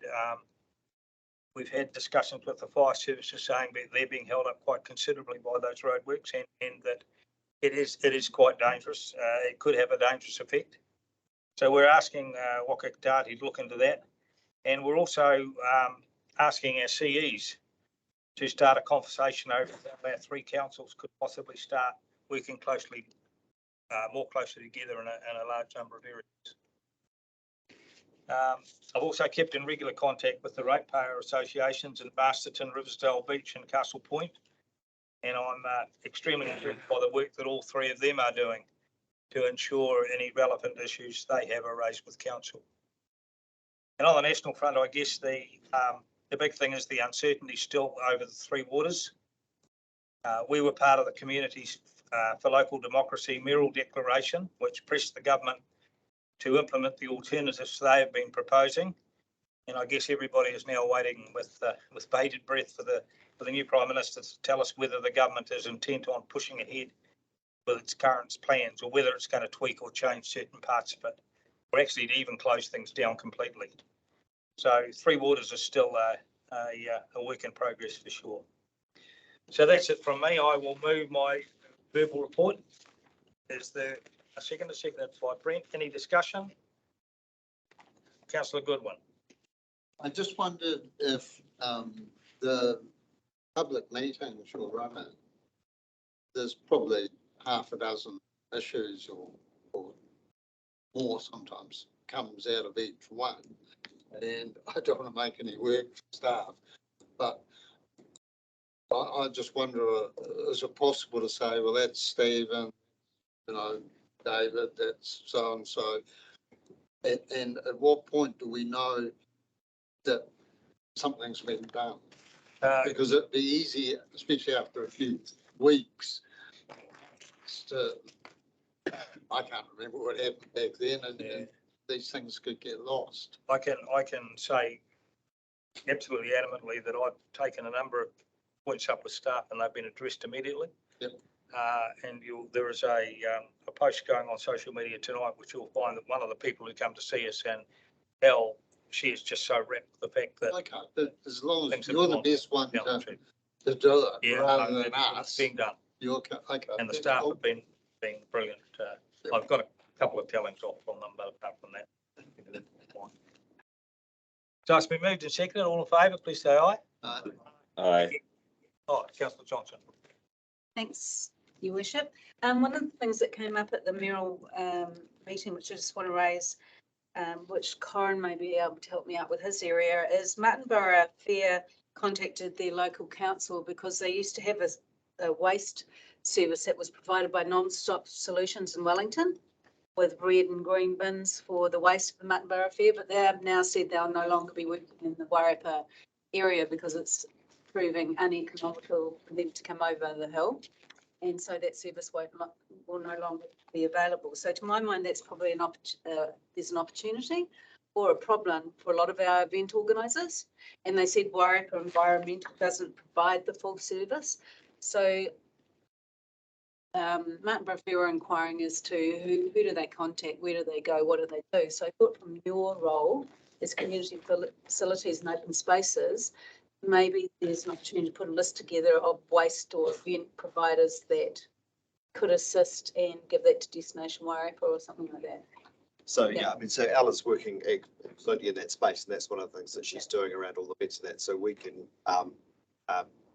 Speaker 1: discussions with the fire services saying that they're being held up quite considerably by those roadworks and that it is quite dangerous. It could have a dangerous effect. So we're asking Waka Katahi to look into that, and we're also asking our CEs to start a conversation over how our three councils could possibly start working closely, more closely together in a large number of areas. I've also kept in regular contact with the ratepayer associations in Masterton, Riversdale Beach and Castle Point, and I'm extremely impressed by the work that all three of them are doing to ensure any relevant issues they have are raised with council. And on the national front, I guess the big thing is the uncertainty still over the three waters. We were part of the Communities for Local Democracy mayoral declaration, which pressed the government to implement the alternatives they have been proposing. And I guess everybody is now waiting with bated breath for the new Prime Minister to tell us whether the government is intent on pushing ahead with its current plans or whether it's going to tweak or change certain parts of it, or actually to even close things down completely. So Three Waters is still a work in progress for sure. So that's it from me. I will move my verbal report. Is there a second? A second by Brent. Any discussion? Councillor Goodwin.
Speaker 5: I just wondered if the public meeting, there's probably half a dozen issues or more sometimes comes out of each one. And I don't want to make any work for staff, but I just wonder, is it possible to say, well, that's Stephen, you know, David, that's so and so. And at what point do we know that something's been done? Because it'd be easy, especially after a few weeks, to, I can't remember what happened back then, and these things could get lost.
Speaker 1: I can say absolutely adamantly that I've taken a number of points up with staff and they've been addressed immediately.
Speaker 5: Yep.
Speaker 1: And there is a post going on social media tonight, which you'll find that one of the people who come to see us, and Elle, she is just so wrapped with the fact that.
Speaker 5: Okay, but as long as
Speaker 1: things have
Speaker 5: you're the
Speaker 1: gone
Speaker 5: best one
Speaker 1: down the
Speaker 5: to
Speaker 1: track.
Speaker 5: do it,
Speaker 1: Yeah,
Speaker 5: rather
Speaker 1: no,
Speaker 5: than
Speaker 1: it's
Speaker 5: us,
Speaker 1: being done,
Speaker 5: you're okay.
Speaker 1: and the
Speaker 5: that's
Speaker 1: staff
Speaker 5: cool.
Speaker 1: have been brilliant. I've got a couple of tellings off from them, but apart from that. So it's been moved and seconded. All in favour, please say aye.
Speaker 12: Aye.
Speaker 1: Oh, Councillor Johnson.
Speaker 11: Thanks, Your Worship. One of the things that came up at the mayoral meeting, which I just want to raise, which Corin may be able to help me out with his area, is Martin Borough Fair contacted their local council because they used to have a waste service that was provided by Non-Stop Solutions in Wellington with red and green bins for the waste of the Martin Borough Fair, but they have now said they'll no longer be working in the Wairapa area because it's proving uneconomical for them to come over the hill. And so that service will no longer be available. So to my mind, that's probably there's an opportunity or a problem for a lot of our event organisers. And they said Wairapa Environmental doesn't provide the full service. So Martin Borough Fair were inquiring as to who do they contact, where do they go, what do they do? So I thought from your role as community facilities and open spaces, maybe there's an opportunity to put a list together of waste or event providers that could assist and give that to Destination Wairapa or something like that.
Speaker 14: So, yeah, I mean, so Ella's working absolutely in that space, and that's one of the things that she's doing around all the events and that, so we can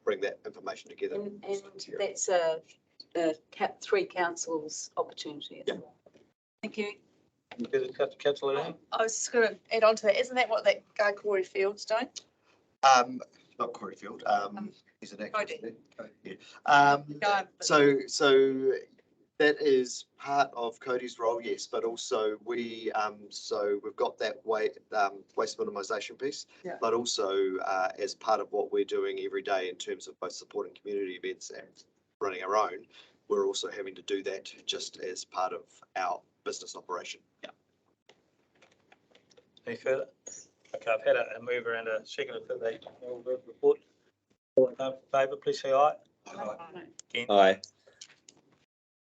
Speaker 14: bring that information together.
Speaker 11: And that's three councils' opportunity as well. Thank you.
Speaker 1: Councillor Lang?
Speaker 16: I was just going to add on to that. Isn't that what that guy Corey Field's doing?
Speaker 14: Not Coreyfield, he's an actor.
Speaker 16: Cody.
Speaker 14: Yeah. So that is part of Cody's role, yes, but also we've got that waste minimisation piece,
Speaker 7: Yeah.
Speaker 14: but also as part of what we're doing every day in terms of both supporting community events and running our own, we're also having to do that just as part of our business operation. Yeah.
Speaker 1: Any further? Okay, I've had a mover and a seconder for the report. All in favour, please say aye. Against?
Speaker 12: Aye.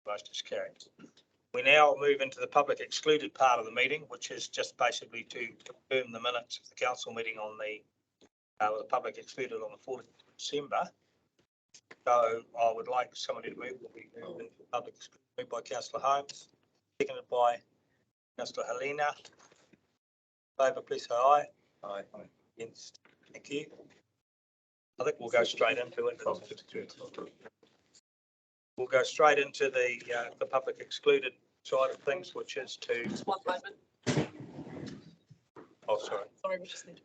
Speaker 1: Motion is carried. We now move into the public excluded part of the meeting, which is just basically to confirm the minutes of the council meeting on the public excluded on the 4th of December. So I would like somebody to move that we move into the public excluded, moved by Councillor Holmes, seconded by Councillor Helena. Favour, please say aye. Aye. Against? Thank you. I think we'll go straight into it. We'll go straight into the public excluded side of things, which is to.
Speaker 15: Just one moment.
Speaker 1: Oh, sorry.
Speaker 15: Sorry, we just need to.